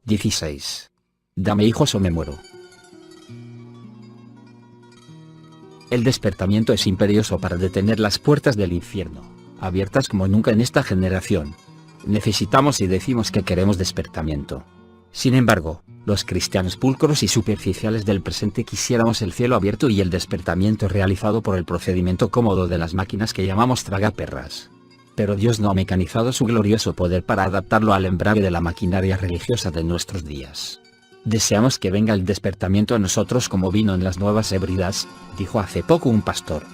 16. Dame hijos o me muero. El despertamiento es imperioso para detener las puertas del infierno, abiertas como nunca en esta generación. Necesitamos y decimos que queremos despertamiento. Sin embargo, los cristianos pulcros y superficiales del presente quisiéramos el cielo abierto y el despertamiento realizado por el procedimiento cómodo de las máquinas que llamamos tragaperras. Pero Dios no ha mecanizado su glorioso poder para adaptarlo al embrague de la maquinaria religiosa de nuestros días. Deseamos que venga el despertamiento a nosotros como vino en las Nuevas Hébridas, dijo hace poco un pastor.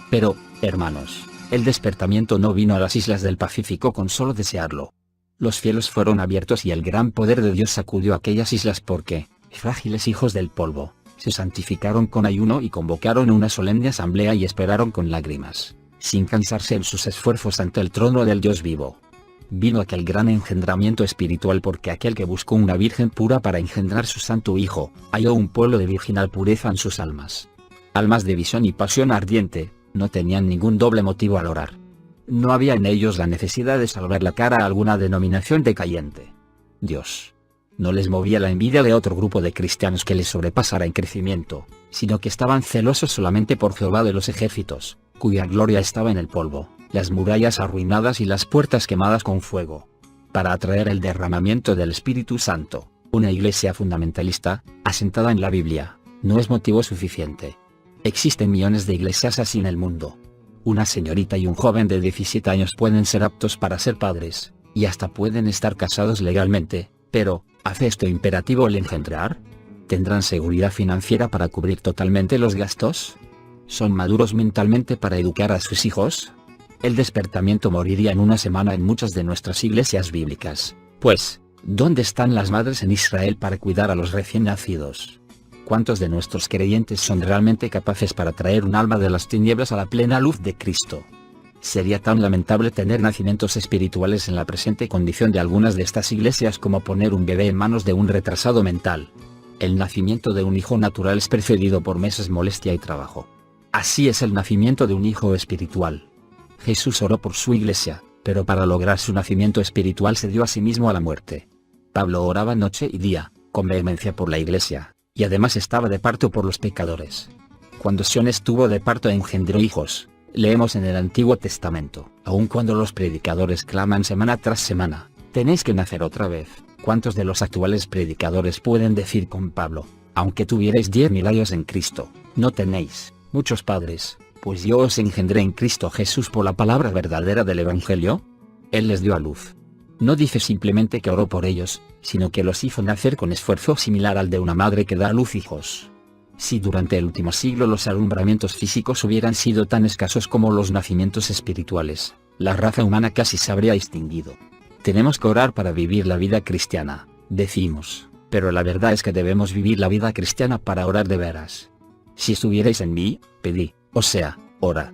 Pero, hermanos, el despertamiento no vino a las islas del Pacífico con solo desearlo. Los cielos fueron abiertos y el gran poder de Dios sacudió aquellas islas porque, frágiles hijos del polvo, se santificaron con ayuno y convocaron una solemne asamblea y esperaron con lágrimas, sin cansarse en sus esfuerzos ante el trono del Dios vivo. Vino aquel gran engendramiento espiritual porque aquel que buscó una virgen pura para engendrar su santo hijo, halló un pueblo de virginal pureza en sus almas. Almas de visión y pasión ardiente, no tenían ningún doble motivo al orar. No había en ellos la necesidad de salvar la cara a alguna denominación decayente. Dios no les movía la envidia de otro grupo de cristianos que les sobrepasara en crecimiento, sino que estaban celosos solamente por Jehová de los ejércitos, cuya gloria estaba en el polvo, las murallas arruinadas y las puertas quemadas con fuego. Para atraer el derramamiento del Espíritu Santo, una iglesia fundamentalista, asentada en la Biblia, no es motivo suficiente. Existen millones de iglesias así en el mundo. Una señorita y un joven de 17 años pueden ser aptos para ser padres, y hasta pueden estar casados legalmente, pero, ¿hace esto imperativo el engendrar? ¿Tendrán seguridad financiera para cubrir totalmente los gastos? ¿Son maduros mentalmente para educar a sus hijos? El despertamiento moriría en una semana en muchas de nuestras iglesias bíblicas, pues, ¿dónde están las madres en Israel para cuidar a los recién nacidos? ¿Cuántos de nuestros creyentes son realmente capaces para traer un alma de las tinieblas a la plena luz de Cristo? Sería tan lamentable tener nacimientos espirituales en la presente condición de algunas de estas iglesias como poner un bebé en manos de un retrasado mental. El nacimiento de un hijo natural es precedido por meses molestia y trabajo. Así es el nacimiento de un hijo espiritual. Jesús oró por su iglesia, pero para lograr su nacimiento espiritual se dio a sí mismo a la muerte. Pablo oraba noche y día, con vehemencia por la iglesia, y además estaba de parto por los pecadores. Cuando Sión estuvo de parto engendró hijos, leemos en el Antiguo Testamento. Aun cuando los predicadores claman semana tras semana, tenéis que nacer otra vez. ¿Cuántos de los actuales predicadores pueden decir con Pablo, aunque tuvierais 10.000 años en Cristo, no tenéis muchos padres, pues yo os engendré en Cristo Jesús por la palabra verdadera del Evangelio? Él les dio a luz. No dice simplemente que oró por ellos, sino que los hizo nacer con esfuerzo similar al de una madre que da a luz hijos. Si durante el último siglo los alumbramientos físicos hubieran sido tan escasos como los nacimientos espirituales, la raza humana casi se habría extinguido. Tenemos que orar para vivir la vida cristiana, decimos, pero la verdad es que debemos vivir la vida cristiana para orar de veras. Si estuvierais en mí, pedid, o sea, orad.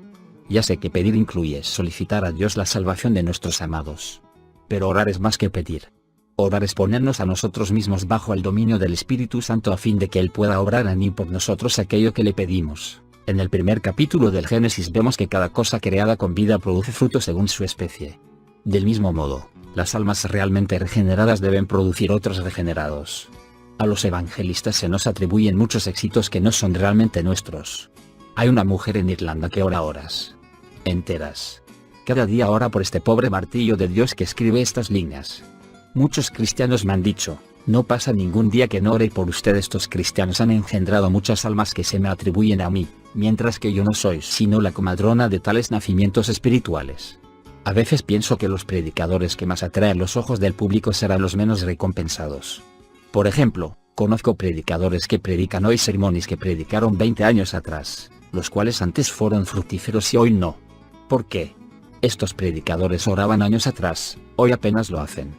Ya sé que pedir incluye solicitar a Dios la salvación de nuestros amados. Pero orar es más que pedir. Orar es ponernos a nosotros mismos bajo el dominio del Espíritu Santo a fin de que Él pueda obrar en y por nosotros aquello que le pedimos. En el primer capítulo del Génesis vemos que cada cosa creada con vida produce fruto según su especie. Del mismo modo, las almas realmente regeneradas deben producir otros regenerados. A los evangelistas se nos atribuyen muchos éxitos que no son realmente nuestros. Hay una mujer en Irlanda que ora horas enteras. Cada día ora por este pobre martillo de Dios que escribe estas líneas. Muchos cristianos me han dicho, no pasa ningún día que no ore por usted. Estos cristianos han engendrado muchas almas que se me atribuyen a mí, mientras que yo no soy sino la comadrona de tales nacimientos espirituales. A veces pienso que los predicadores que más atraen los ojos del público serán los menos recompensados. Por ejemplo, conozco predicadores que predican hoy sermones que predicaron 20 años atrás, los cuales antes fueron fructíferos y hoy no. ¿Por qué? Estos predicadores oraban años atrás, hoy apenas lo hacen.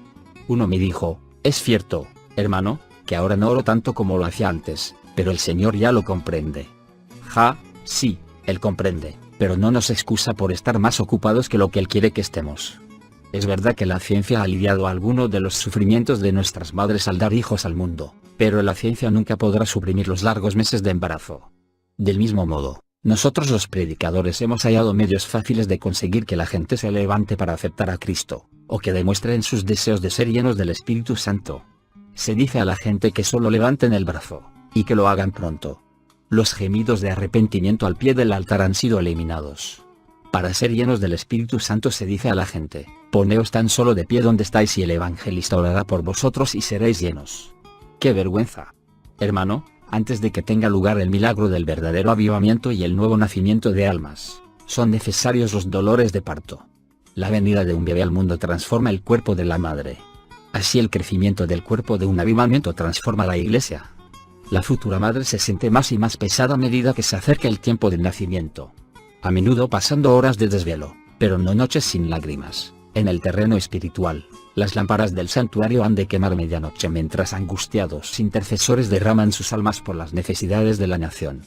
Uno me dijo, es cierto, hermano, que ahora no oro tanto como lo hacía antes, pero el Señor ya lo comprende. Sí, Él comprende, pero no nos excusa por estar más ocupados que lo que Él quiere que estemos. Es verdad que la ciencia ha aliviado algunos de los sufrimientos de nuestras madres al dar hijos al mundo, pero la ciencia nunca podrá suprimir los largos meses de embarazo. Del mismo modo, nosotros los predicadores hemos hallado medios fáciles de conseguir que la gente se levante para aceptar a Cristo, o que demuestren sus deseos de ser llenos del Espíritu Santo. Se dice a la gente que solo levanten el brazo, y que lo hagan pronto. Los gemidos de arrepentimiento al pie del altar han sido eliminados. Para ser llenos del Espíritu Santo se dice a la gente, poneos tan solo de pie donde estáis y el evangelista orará por vosotros y seréis llenos. ¡Qué vergüenza! Hermano, antes de que tenga lugar el milagro del verdadero avivamiento y el nuevo nacimiento de almas, son necesarios los dolores de parto. La venida de un bebé al mundo transforma el cuerpo de la madre. Así el crecimiento del cuerpo de un avivamiento transforma la iglesia. La futura madre se siente más y más pesada a medida que se acerca el tiempo del nacimiento. A menudo pasando horas de desvelo, pero no noches sin lágrimas. En el terreno espiritual, las lámparas del santuario han de quemar medianoche mientras angustiados intercesores derraman sus almas por las necesidades de la nación.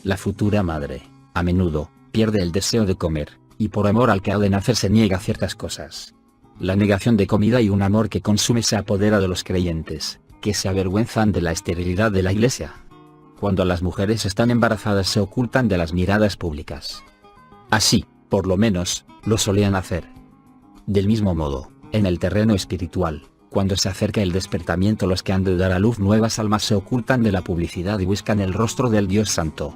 La futura madre, a menudo, pierde el deseo de comer, y por amor al que ha de nacer se niega ciertas cosas. La negación de comida y un amor que consume se apodera de los creyentes, que se avergüenzan de la esterilidad de la iglesia. Cuando las mujeres están embarazadas se ocultan de las miradas públicas. Así, por lo menos, lo solían hacer. Del mismo modo, en el terreno espiritual, cuando se acerca el despertamiento los que han de dar a luz nuevas almas se ocultan de la publicidad y buscan el rostro del Dios Santo.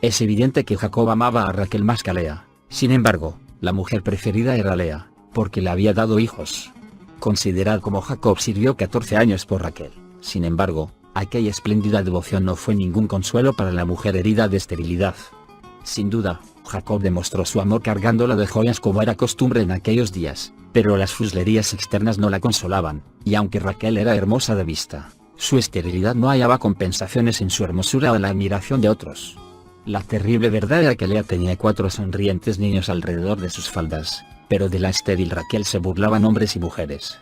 Es evidente que Jacob amaba a Raquel más que a Lea, sin embargo, la mujer preferida era Lea, porque le había dado hijos. Considerad cómo Jacob sirvió 14 años por Raquel. Sin embargo, aquella espléndida devoción no fue ningún consuelo para la mujer herida de esterilidad. Sin duda, Jacob demostró su amor cargándola de joyas como era costumbre en aquellos días, pero las fruslerías externas no la consolaban, y aunque Raquel era hermosa de vista, su esterilidad no hallaba compensaciones en su hermosura o en la admiración de otros. La terrible verdad era que Lea tenía 4 sonrientes niños alrededor de sus faldas, pero de la estéril Raquel se burlaban hombres y mujeres.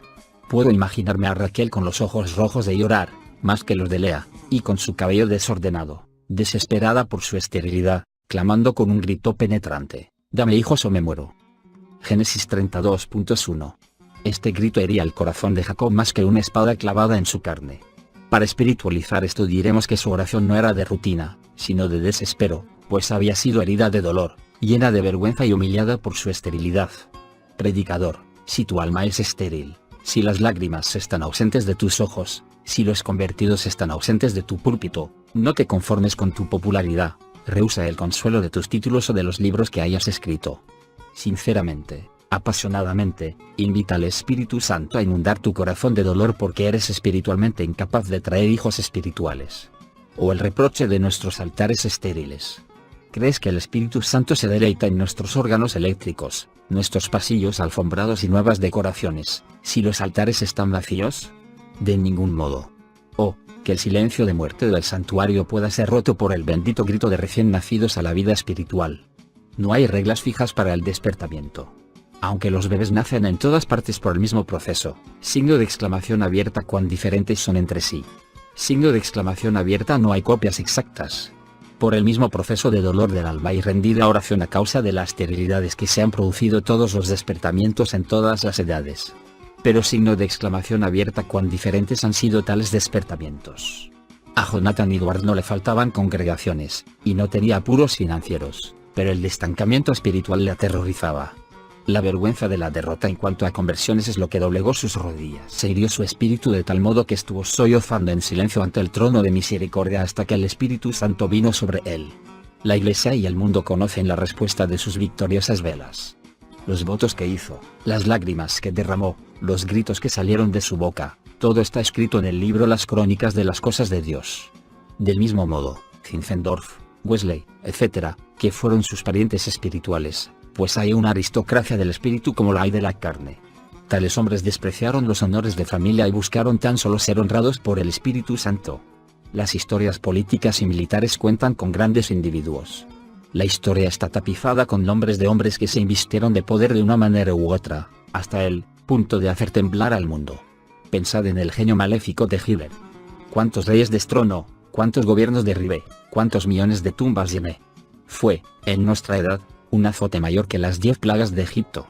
Puedo imaginarme a Raquel con los ojos rojos de llorar, más que los de Lea, y con su cabello desordenado, desesperada por su esterilidad, clamando con un grito penetrante, «Dame hijos o me muero». Génesis 32.1. Este grito hería el corazón de Jacob más que una espada clavada en su carne. Para espiritualizar esto diremos que su oración no era de rutina, sino de desespero, pues había sido herida de dolor, llena de vergüenza y humillada por su esterilidad. Predicador, si tu alma es estéril, si las lágrimas están ausentes de tus ojos, si los convertidos están ausentes de tu púlpito, no te conformes con tu popularidad, rehúsa el consuelo de tus títulos o de los libros que hayas escrito. Sinceramente, apasionadamente, invita al Espíritu Santo a inundar tu corazón de dolor porque eres espiritualmente incapaz de traer hijos espirituales. O el reproche de nuestros altares estériles. ¿Crees que el Espíritu Santo se deleita en nuestros órganos eléctricos, nuestros pasillos alfombrados y nuevas decoraciones, si los altares están vacíos? De ningún modo. O, que el silencio de muerte del santuario pueda ser roto por el bendito grito de recién nacidos a la vida espiritual. No hay reglas fijas para el despertamiento. Aunque los bebés nacen en todas partes por el mismo proceso, signo de exclamación abierta cuán diferentes son entre sí. Signo de exclamación abierta no hay copias exactas. Por el mismo proceso de dolor del alma y rendida oración a causa de las esterilidades que se han producido todos los despertamientos en todas las edades. Pero signo de exclamación abierta cuán diferentes han sido tales despertamientos. A Jonathan Edwards no le faltaban congregaciones, y no tenía apuros financieros, pero el estancamiento espiritual le aterrorizaba. La vergüenza de la derrota en cuanto a conversiones es lo que doblegó sus rodillas. Se hirió su espíritu de tal modo que estuvo sollozando en silencio ante el trono de misericordia hasta que el Espíritu Santo vino sobre él. La Iglesia y el mundo conocen la respuesta de sus victoriosas velas. Los votos que hizo, las lágrimas que derramó, los gritos que salieron de su boca, todo está escrito en el libro Las Crónicas de las Cosas de Dios. Del mismo modo, Zinzendorf, Wesley, etc., que fueron sus parientes espirituales, pues hay una aristocracia del espíritu como la hay de la carne. Tales hombres despreciaron los honores de familia y buscaron tan solo ser honrados por el Espíritu Santo. Las historias políticas y militares cuentan con grandes individuos. La historia está tapizada con nombres de hombres que se invistieron de poder de una manera u otra, hasta el punto de hacer temblar al mundo. Pensad en el genio maléfico de Hitler. ¿Cuántos reyes destronó? ¿Cuántos gobiernos derribé? ¿Cuántos millones de tumbas llené? Fue, en nuestra edad, un azote mayor que las 10 plagas de Egipto.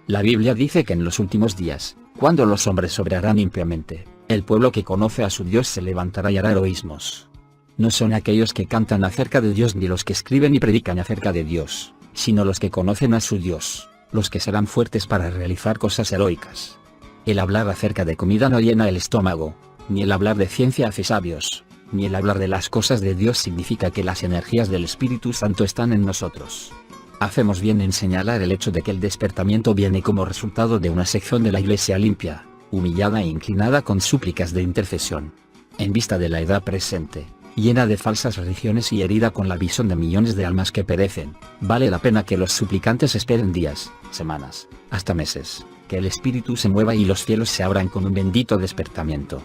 La Biblia dice que en los últimos días, cuando los hombres obrarán impiamente, el pueblo que conoce a su Dios se levantará y hará heroísmos. No son aquellos que cantan acerca de Dios ni los que escriben y predican acerca de Dios, sino los que conocen a su Dios, los que serán fuertes para realizar cosas heroicas. El hablar acerca de comida no llena el estómago, Ni el hablar de ciencia hace sabios, ni el hablar de las cosas de Dios significa que las energías del Espíritu Santo están en nosotros. Hacemos bien en señalar el hecho de que el despertamiento viene como resultado de una sección de la Iglesia limpia, humillada e inclinada con súplicas de intercesión. En vista de la edad presente, llena de falsas religiones y herida con la visión de millones de almas que perecen, vale la pena que los suplicantes esperen días, semanas, hasta meses, que el Espíritu se mueva y los cielos se abran con un bendito despertamiento.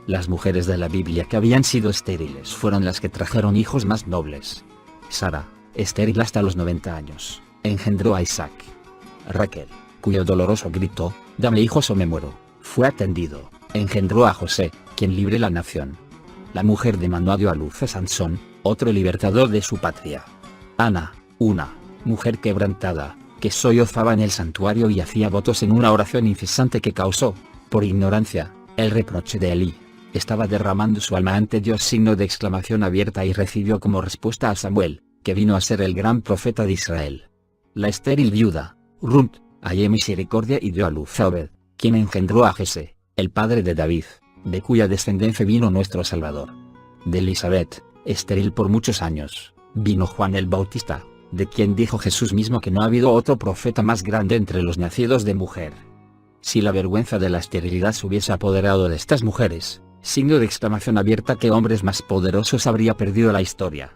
Las mujeres de la Biblia que habían sido estériles fueron las que trajeron hijos más nobles. Sara, estéril hasta los 90 años, engendró a Isaac. Raquel, cuyo doloroso grito, «Dame hijos o me muero», fue atendido, engendró a José, quien libre la nación. La mujer de Manoah dio a luz a Sansón, otro libertador de su patria. Ana, una mujer quebrantada, que sollozaba en el santuario y hacía votos en una oración incesante que causó, por ignorancia, el reproche de Elí. Estaba derramando su alma ante Dios, signo de exclamación abierta, y recibió como respuesta a Samuel, que vino a ser el gran profeta de Israel. La estéril viuda, Ruth, halló misericordia y dio a luz a Obed, quien engendró a Jesé, el padre de David, de cuya descendencia vino nuestro Salvador. De Elizabeth, estéril por muchos años, vino Juan el Bautista, de quien dijo Jesús mismo que no ha habido otro profeta más grande entre los nacidos de mujer. Si la vergüenza de la esterilidad se hubiese apoderado de estas mujeres, signo de exclamación abierta, ¿qué hombres más poderosos habría perdido la historia?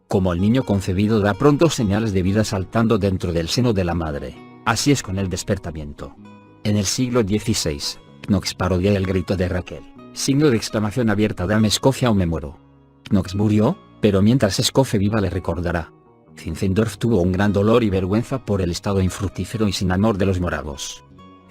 Como el niño concebido da pronto señales de vida saltando dentro del seno de la madre, así es con el despertamiento. En el siglo XVI, Knox parodia el grito de Raquel, signo de exclamación abierta, «Dame Escocia o me muero». Knox murió, pero mientras Escocia viva le recordará. Zinzendorf tuvo un gran dolor y vergüenza por el estado infructífero y sin amor de los moravos.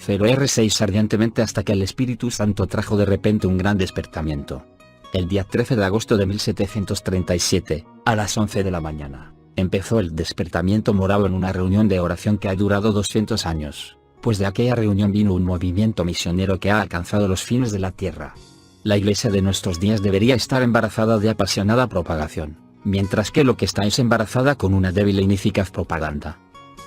0R6 ardientemente hasta que el Espíritu Santo trajo de repente un gran despertamiento. El día 13 de agosto de 1737, a las 11 de la mañana, empezó el despertamiento moravo en una reunión de oración que ha durado 200 años, pues de aquella reunión vino un movimiento misionero que ha alcanzado los fines de la tierra. La Iglesia de nuestros días debería estar embarazada de apasionada propagación, mientras que lo que está es embarazada con una débil e ineficaz propaganda.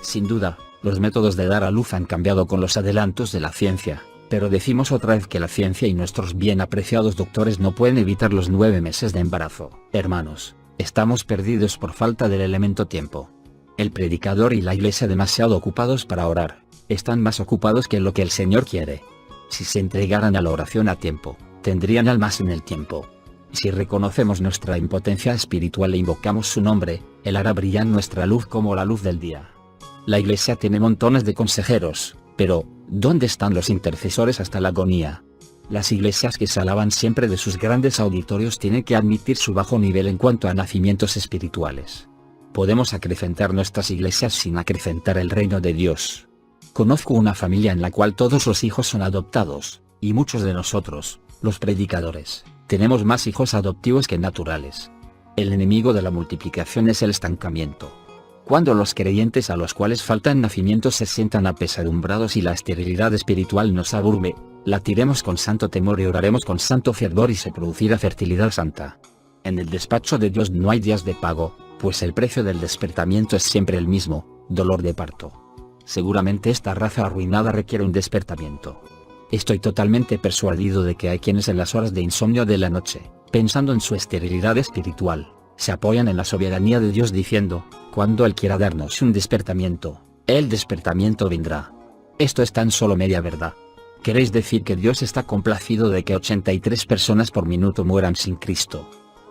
Sin duda, los métodos de dar a luz han cambiado con los adelantos de la ciencia, pero decimos otra vez que la ciencia y nuestros bien apreciados doctores no pueden evitar los 9 meses de embarazo. Hermanos, estamos perdidos por falta del elemento tiempo. El predicador y la Iglesia demasiado ocupados para orar, están más ocupados que lo que el Señor quiere. Si se entregaran a la oración a tiempo, tendrían almas en el tiempo. Si reconocemos nuestra impotencia espiritual e invocamos su nombre, Él hará brillar nuestra luz como la luz del día. La Iglesia tiene montones de consejeros, pero, ¿dónde están los intercesores hasta la agonía? Las iglesias que se alaban siempre de sus grandes auditorios tienen que admitir su bajo nivel en cuanto a nacimientos espirituales. Podemos acrecentar nuestras iglesias sin acrecentar el reino de Dios. Conozco una familia en la cual todos los hijos son adoptados, y muchos de nosotros, los predicadores, tenemos más hijos adoptivos que naturales. El enemigo de la multiplicación es el estancamiento. Cuando los creyentes a los cuales faltan nacimientos se sientan apesadumbrados y la esterilidad espiritual nos aburre, latiremos con santo temor y oraremos con santo fervor y se producirá fertilidad santa. En el despacho de Dios no hay días de pago, pues el precio del despertamiento es siempre el mismo, dolor de parto. Seguramente esta raza arruinada requiere un despertamiento. Estoy totalmente persuadido de que hay quienes en las horas de insomnio de la noche, pensando en su esterilidad espiritual, se apoyan en la soberanía de Dios diciendo, cuando Él quiera darnos un despertamiento, el despertamiento vendrá. Esto es tan solo media verdad. ¿Queréis decir que Dios está complacido de que 83 personas por minuto mueran sin Cristo?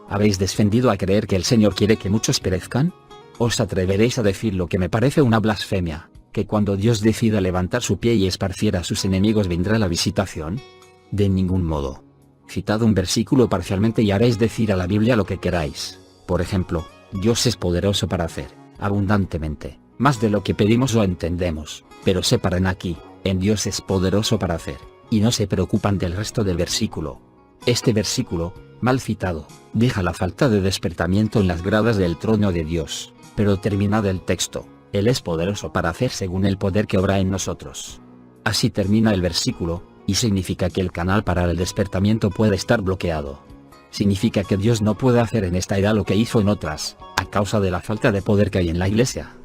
¿Habéis descendido a creer que el Señor quiere que muchos perezcan? ¿Os atreveréis a decir lo que me parece una blasfemia, que cuando Dios decida levantar su pie y esparcier a sus enemigos vendrá la visitación? De ningún modo. Citad un versículo parcialmente y haréis decir a la Biblia lo que queráis. Por ejemplo, Dios es poderoso para hacer, abundantemente, más de lo que pedimos o entendemos, pero separan aquí, en Dios es poderoso para hacer, y no se preocupan del resto del versículo. Este versículo, mal citado, deja la falta de despertamiento en las gradas del trono de Dios, pero terminado el texto, Él es poderoso para hacer según el poder que obra en nosotros. Así termina el versículo, y significa que el canal para el despertamiento puede estar bloqueado. Significa que Dios no puede hacer en esta edad lo que hizo en otras, a causa de la falta de poder que hay en la Iglesia.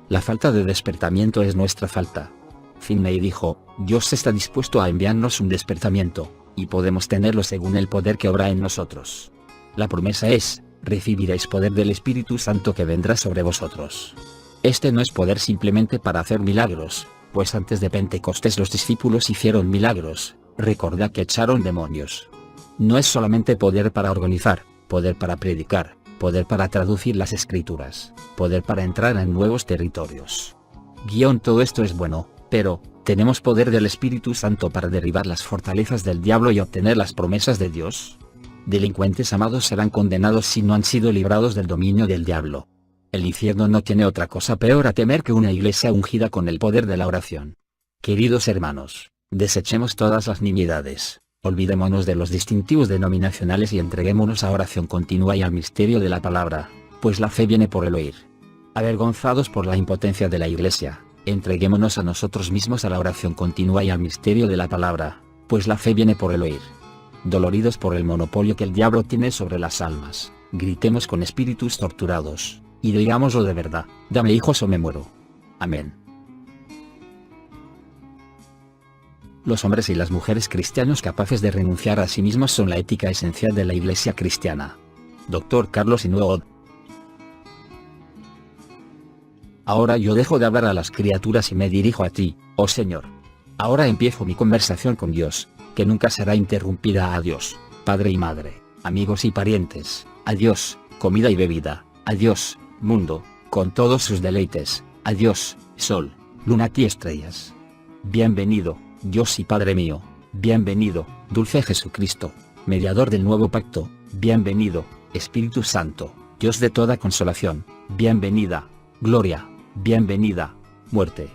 La falta de despertamiento es nuestra falta. Finney dijo, Dios está dispuesto a enviarnos un despertamiento, y podemos tenerlo según el poder que obra en nosotros. La promesa es: recibiréis poder del Espíritu Santo que vendrá sobre vosotros. Este no es poder simplemente para hacer milagros, pues antes de Pentecostés los discípulos hicieron milagros, recordad que echaron demonios. No es solamente poder para organizar, poder para predicar, poder para traducir las escrituras, poder para entrar en nuevos territorios. Todo esto es bueno, pero, ¿tenemos poder del Espíritu Santo para derribar las fortalezas del diablo y obtener las promesas de Dios? Delincuentes amados serán condenados si no han sido librados del dominio del diablo. El infierno no tiene otra cosa peor a temer que una iglesia ungida con el poder de la oración. Queridos hermanos, desechemos todas las nimiedades, olvidémonos de los distintivos denominacionales y entreguémonos a oración continua y al misterio de la palabra, pues la fe viene por el oír. Avergonzados por la impotencia de la iglesia, entreguémonos a nosotros mismos a la oración continua y al misterio de la palabra, pues la fe viene por el oír. Doloridos por el monopolio que el diablo tiene sobre las almas, gritemos con espíritus torturados, y digámoslo de verdad: dame hijos o me muero. Amén. Los hombres y las mujeres cristianos capaces de renunciar a sí mismos son la ética esencial de la Iglesia cristiana. Dr. Carlos Inuood. Ahora yo dejo de hablar a las criaturas y me dirijo a ti, oh Señor. Ahora empiezo mi conversación con Dios, que nunca será interrumpida. Adiós, Padre y Madre, amigos y parientes, adiós, comida y bebida, adiós, mundo, con todos sus deleites, adiós, sol, luna y estrellas. Bienvenido, Dios y Padre mío, bienvenido, dulce Jesucristo, mediador del nuevo pacto, bienvenido, Espíritu Santo, Dios de toda consolación, bienvenida, gloria, bienvenida, muerte.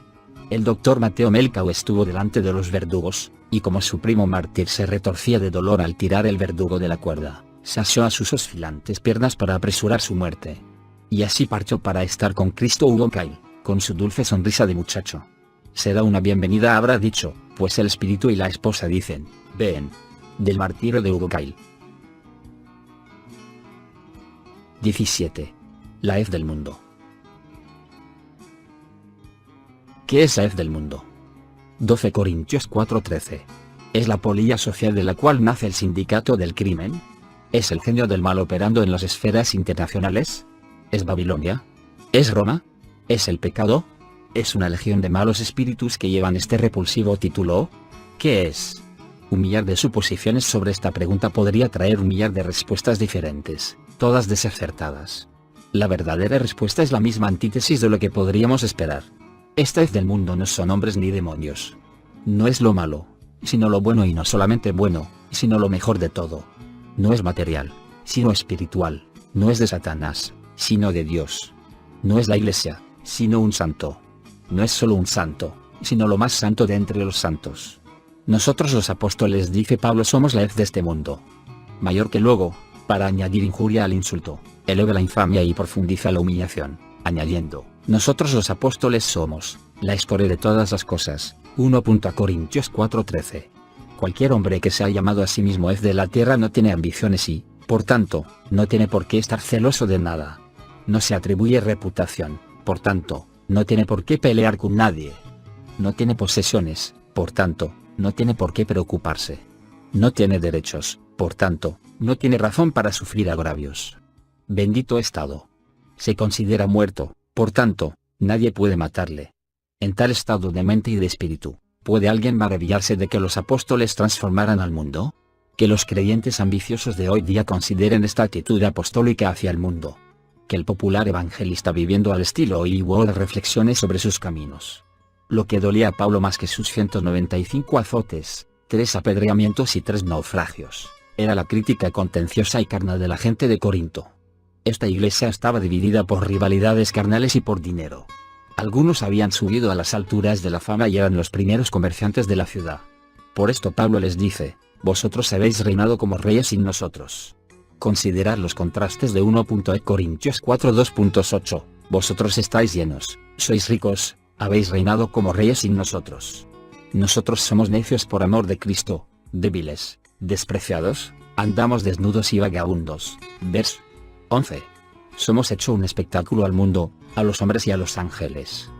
El doctor Mateo Melcao estuvo delante de los verdugos, y como su primo mártir se retorcía de dolor al tirar el verdugo de la cuerda, se asió a sus oscilantes piernas para apresurar su muerte. Y así partió para estar con Cristo. Hugo Kyle, con su dulce sonrisa de muchacho. Será una bienvenida, habrá dicho, pues el espíritu y la esposa dicen: ven. Del martirio de Hugo Kyle. 17. La hez del mundo. ¿Qué es la hez del mundo? 12 Corintios 4:13. ¿Es la polilla social de la cual nace el sindicato del crimen? ¿Es el genio del mal operando en las esferas internacionales? ¿Es Babilonia? ¿Es Roma? ¿Es el pecado? ¿Es una legión de malos espíritus que llevan este repulsivo título? ¿Qué es? Un millar de suposiciones sobre esta pregunta podría traer un millar de respuestas diferentes, todas desacertadas. La verdadera respuesta es la misma antítesis de lo que podríamos esperar. Esta hez del mundo no son hombres ni demonios. No es lo malo, sino lo bueno, y no solamente bueno, sino lo mejor de todo. No es material, sino espiritual. No es de Satanás, sino de Dios. No es la iglesia, sino un santo. No es solo un santo, sino lo más santo de entre los santos. Nosotros los apóstoles, dice Pablo, somos la hez de este mundo. Mayor que luego, para añadir injuria al insulto, eleva la infamia y profundiza la humillación, añadiendo: nosotros los apóstoles somos la escoria de todas las cosas. 1 Corintios 4:13. Cualquier hombre que se ha llamado a sí mismo hez de la tierra no tiene ambiciones y, por tanto, no tiene por qué estar celoso de nada. No se atribuye reputación, por tanto, no tiene por qué pelear con nadie. No tiene posesiones, por tanto, no tiene por qué preocuparse. No tiene derechos, por tanto, no tiene razón para sufrir agravios. Bendito estado. Se considera muerto, por tanto, nadie puede matarle. En tal estado de mente y de espíritu, ¿puede alguien maravillarse de que los apóstoles transformaran al mundo? Que los creyentes ambiciosos de hoy día consideren esta actitud apostólica hacia el mundo. Que el popular evangelista, viviendo al estilo Hollywood, reflexione sobre sus caminos. Lo que dolía a Pablo más que sus 195 azotes, 3 apedreamientos y 3 naufragios, era la crítica contenciosa y carnal de la gente de Corinto. Esta iglesia estaba dividida por rivalidades carnales y por dinero. Algunos habían subido a las alturas de la fama y eran los primeros comerciantes de la ciudad. Por esto Pablo les dice: vosotros habéis reinado como reyes sin nosotros. Considerad los contrastes de 1 Corintios 4:2.8. Vosotros estáis llenos, sois ricos, habéis reinado como reyes sin nosotros. Nosotros somos necios por amor de Cristo, débiles, despreciados, andamos desnudos y vagabundos. Verso 11. Somos hecho un espectáculo al mundo, a los hombres y a los ángeles.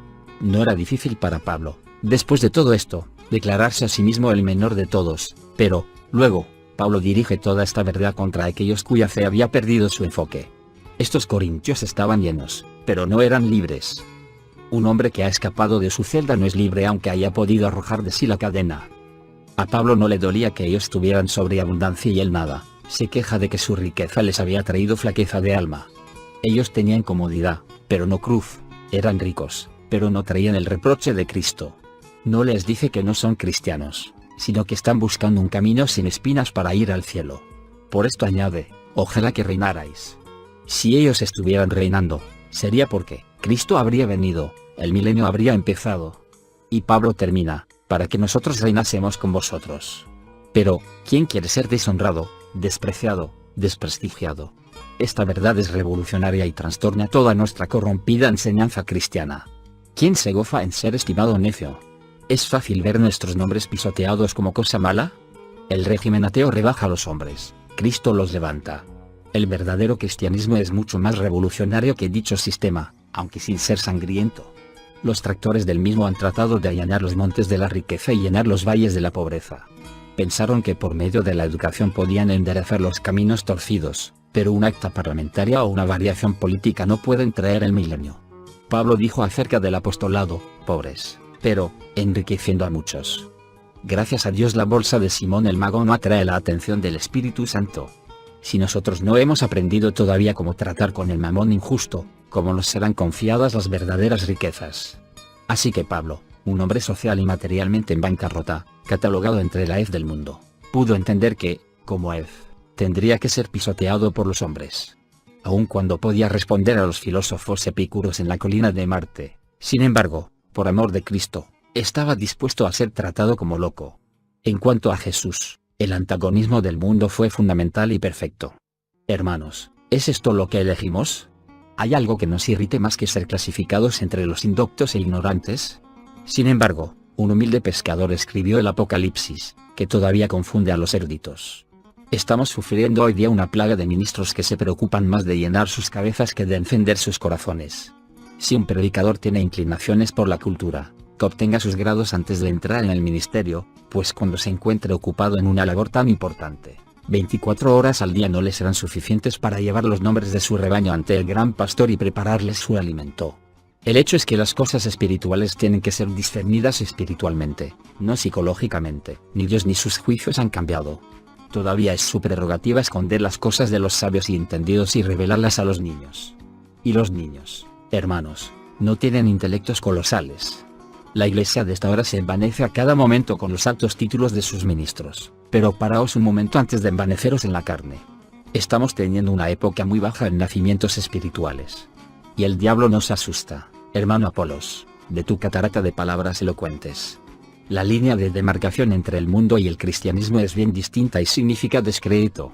No era difícil para Pablo, después de todo esto, declararse a sí mismo el menor de todos, pero, Luego, Pablo dirige toda esta verdad contra aquellos cuya fe había perdido su enfoque. Estos corintios estaban llenos, pero no eran libres. Un hombre que ha escapado de su celda no es libre aunque haya podido arrojar de sí la cadena. A Pablo no le dolía que ellos tuvieran sobreabundancia y él nada. Se queja de que su riqueza les había traído flaqueza de alma. Ellos tenían comodidad, pero no cruz. Eran ricos, pero no traían el reproche de Cristo. No les dice que no son cristianos, sino que están buscando un camino sin espinas para ir al cielo. Por esto añade, ojalá que reinarais. Si ellos estuvieran reinando, sería porque Cristo habría venido, el milenio habría empezado. Y Pablo termina, para que nosotros reinásemos con vosotros. Pero, ¿quién quiere ser deshonrado, despreciado, desprestigiado? Esta verdad es revolucionaria y trastorna toda nuestra corrompida enseñanza cristiana. ¿Quién se goza en ser estimado necio? ¿Es fácil ver nuestros nombres pisoteados como cosa mala? El régimen ateo rebaja a los hombres, Cristo los levanta. El verdadero cristianismo es mucho más revolucionario que dicho sistema, aunque sin ser sangriento. Los tractores del mismo han tratado de allanar los montes de la riqueza y llenar los valles de la pobreza. Pensaron que por medio de la educación podían enderezar los caminos torcidos, pero un acta parlamentaria o una variación política no pueden traer el milenio. Pablo dijo acerca del apostolado, pobres, pero, enriqueciendo a muchos. Gracias a Dios la bolsa de Simón el mago no atrae la atención del Espíritu Santo. Si nosotros no hemos aprendido todavía cómo tratar con el mamón injusto, ¿cómo nos serán confiadas las verdaderas riquezas? Así que Pablo, un hombre social y materialmente en bancarrota, catalogado entre la hez del mundo, pudo entender que, como hez, tendría que ser pisoteado por los hombres. Aun cuando podía responder a los filósofos epicúreos en la colina de Marte, sin embargo, por amor de Cristo, estaba dispuesto a ser tratado como loco. En cuanto a Jesús, el antagonismo del mundo fue fundamental y perfecto. Hermanos, ¿es esto lo que elegimos? ¿Hay algo que nos irrite más que ser clasificados entre los indoctos e ignorantes? Sin embargo, un humilde pescador escribió el Apocalipsis, que todavía confunde a los eruditos. Estamos sufriendo hoy día una plaga de ministros que se preocupan más de llenar sus cabezas que de encender sus corazones. Si un predicador tiene inclinaciones por la cultura, que obtenga sus grados antes de entrar en el ministerio, pues cuando se encuentre ocupado en una labor tan importante, 24 horas al día no le serán suficientes para llevar los nombres de su rebaño ante el gran pastor y prepararles su alimento. El hecho es que las cosas espirituales tienen que ser discernidas espiritualmente, no psicológicamente. Ni Dios ni sus juicios han cambiado. Todavía es su prerrogativa esconder las cosas de los sabios y entendidos y revelarlas a los niños. Y los niños, hermanos, no tienen intelectos colosales. La iglesia de esta hora se envanece a cada momento con los altos títulos de sus ministros, pero paraos un momento antes de envaneceros en la carne. Estamos teniendo una época muy baja en nacimientos espirituales. Y el diablo nos asusta, hermano Apolos, de tu catarata de palabras elocuentes. La línea de demarcación entre el mundo y el cristianismo es bien distinta y significa descrédito.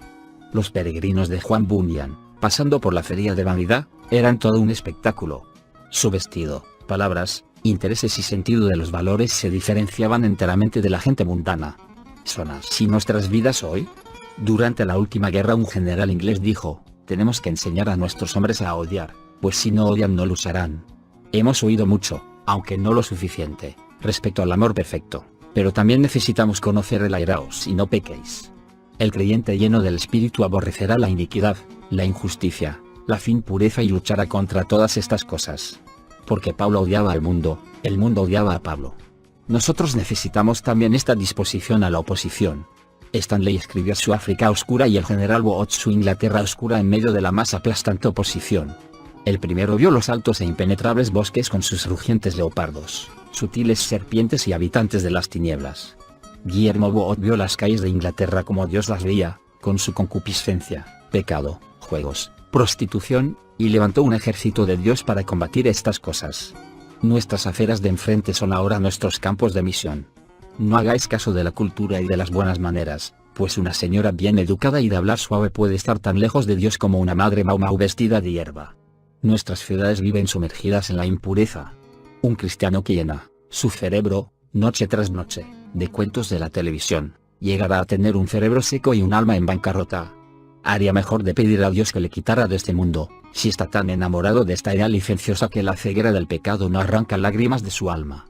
Los peregrinos de Juan Bunyan, pasando por la feria de vanidad, eran todo un espectáculo. Su vestido, palabras, intereses y sentido de los valores se diferenciaban enteramente de la gente mundana. ¿Son así nuestras vidas hoy? Durante la última guerra un general inglés dijo, tenemos que enseñar a nuestros hombres a odiar, pues si no odian no lo usarán. Hemos oído mucho, aunque no lo suficiente, respecto al amor perfecto, pero también necesitamos conocer el airaos y no pequéis. El creyente lleno del Espíritu aborrecerá la iniquidad, la injusticia, la impureza y luchará contra todas estas cosas. Porque Pablo odiaba al mundo, el mundo odiaba a Pablo. Nosotros necesitamos también esta disposición a la oposición. Stanley escribió su África oscura y el general Wood su Inglaterra oscura en medio de la más aplastante oposición. El primero vio los altos e impenetrables bosques con sus rugientes leopardos, sutiles serpientes y habitantes de las tinieblas. Guillermo Wood vio las calles de Inglaterra como Dios las veía, con su concupiscencia, pecado, juegos, prostitución, y levantó un ejército de Dios para combatir estas cosas. Nuestras aceras de enfrente son ahora nuestros campos de misión. No hagáis caso de la cultura y de las buenas maneras, pues una señora bien educada y de hablar suave puede estar tan lejos de Dios como una madre mau mau vestida de hierba. Nuestras ciudades viven sumergidas en la impureza. Un cristiano que llena su cerebro, noche tras noche, de cuentos de la televisión, llegará a tener un cerebro seco y un alma en bancarrota. Haría mejor de pedir a Dios que le quitara de este mundo, si está tan enamorado de esta era licenciosa que la ceguera del pecado no arranca lágrimas de su alma.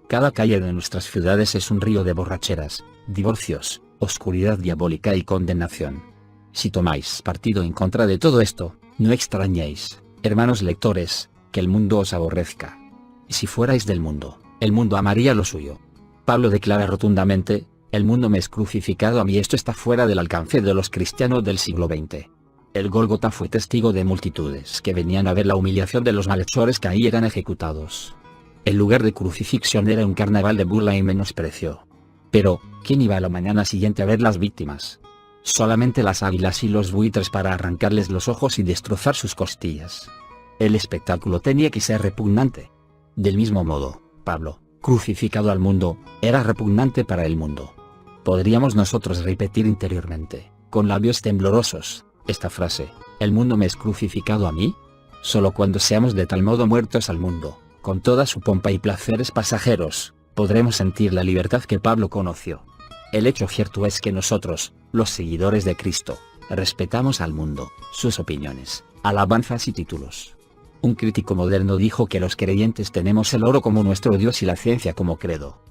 Cada calle de nuestras ciudades es un río de borracheras, divorcios, oscuridad diabólica y condenación. Si tomáis partido en contra de todo esto, no extrañéis, hermanos lectores, que el mundo os aborrezca. Si fuerais del mundo, el mundo amaría lo suyo. Pablo declara rotundamente, el mundo me es crucificado a mí. Esto está fuera del alcance de los cristianos del siglo XX. El Gólgota fue testigo de multitudes que venían a ver la humillación de los malhechores que ahí eran ejecutados. El lugar de crucifixión era un carnaval de burla y menosprecio. Pero, ¿quién iba a la mañana siguiente a ver las víctimas? Solamente las águilas y los buitres para arrancarles los ojos y destrozar sus costillas. El espectáculo tenía que ser repugnante. Del mismo modo, Pablo, crucificado al mundo, era repugnante para el mundo. Podríamos nosotros repetir interiormente, con labios temblorosos, esta frase, ¿el mundo me es crucificado a mí? Solo cuando seamos de tal modo muertos al mundo, con toda su pompa y placeres pasajeros, podremos sentir la libertad que Pablo conoció. El hecho cierto es que nosotros, los seguidores de Cristo, respetamos al mundo, sus opiniones, alabanzas y títulos. Un crítico moderno dijo que los creyentes tenemos el oro como nuestro Dios y la ciencia como credo.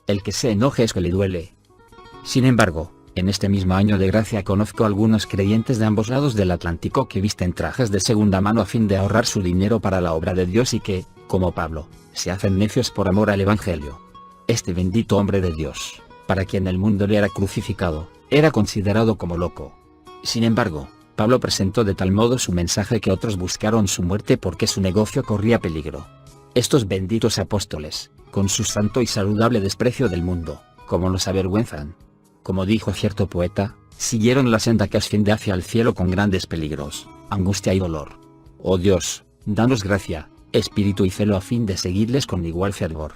El que se enoje es que le duele. Sin embargo, en este mismo año de gracia conozco algunos creyentes de ambos lados del Atlántico que visten trajes de segunda mano a fin de ahorrar su dinero para la obra de Dios y que, como Pablo, se hacen necios por amor al Evangelio. Este bendito hombre de Dios, para quien el mundo le era crucificado, era considerado como loco. Sin embargo, Pablo presentó de tal modo su mensaje que otros buscaron su muerte porque su negocio corría peligro. Estos benditos apóstoles, con su santo y saludable desprecio del mundo, ¿cómo nos avergüenzan? Como dijo cierto poeta, siguieron la senda que asciende hacia el cielo con grandes peligros, angustia y dolor. Oh Dios, danos gracia, espíritu y celo a fin de seguirles con igual fervor.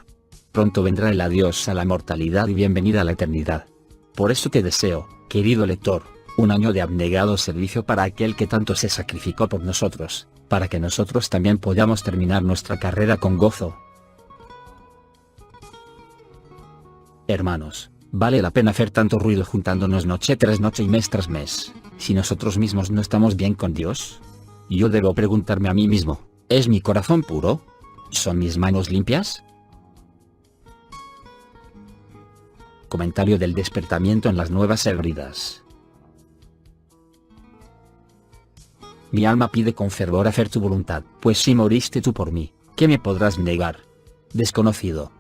Pronto vendrá el adiós a la mortalidad y bienvenida a la eternidad. Por eso te deseo, querido lector, un año de abnegado servicio para aquel que tanto se sacrificó por nosotros, para que nosotros también podamos terminar nuestra carrera con gozo. Hermanos, ¿vale la pena hacer tanto ruido juntándonos noche tras noche y mes tras mes, si nosotros mismos no estamos bien con Dios? Yo debo preguntarme a mí mismo, ¿es mi corazón puro? ¿Son mis manos limpias? Comentario del despertamiento en las Nuevas Hébridas. Mi alma pide con fervor hacer tu voluntad, pues si moriste tú por mí, ¿qué me podrás negar? Desconocido.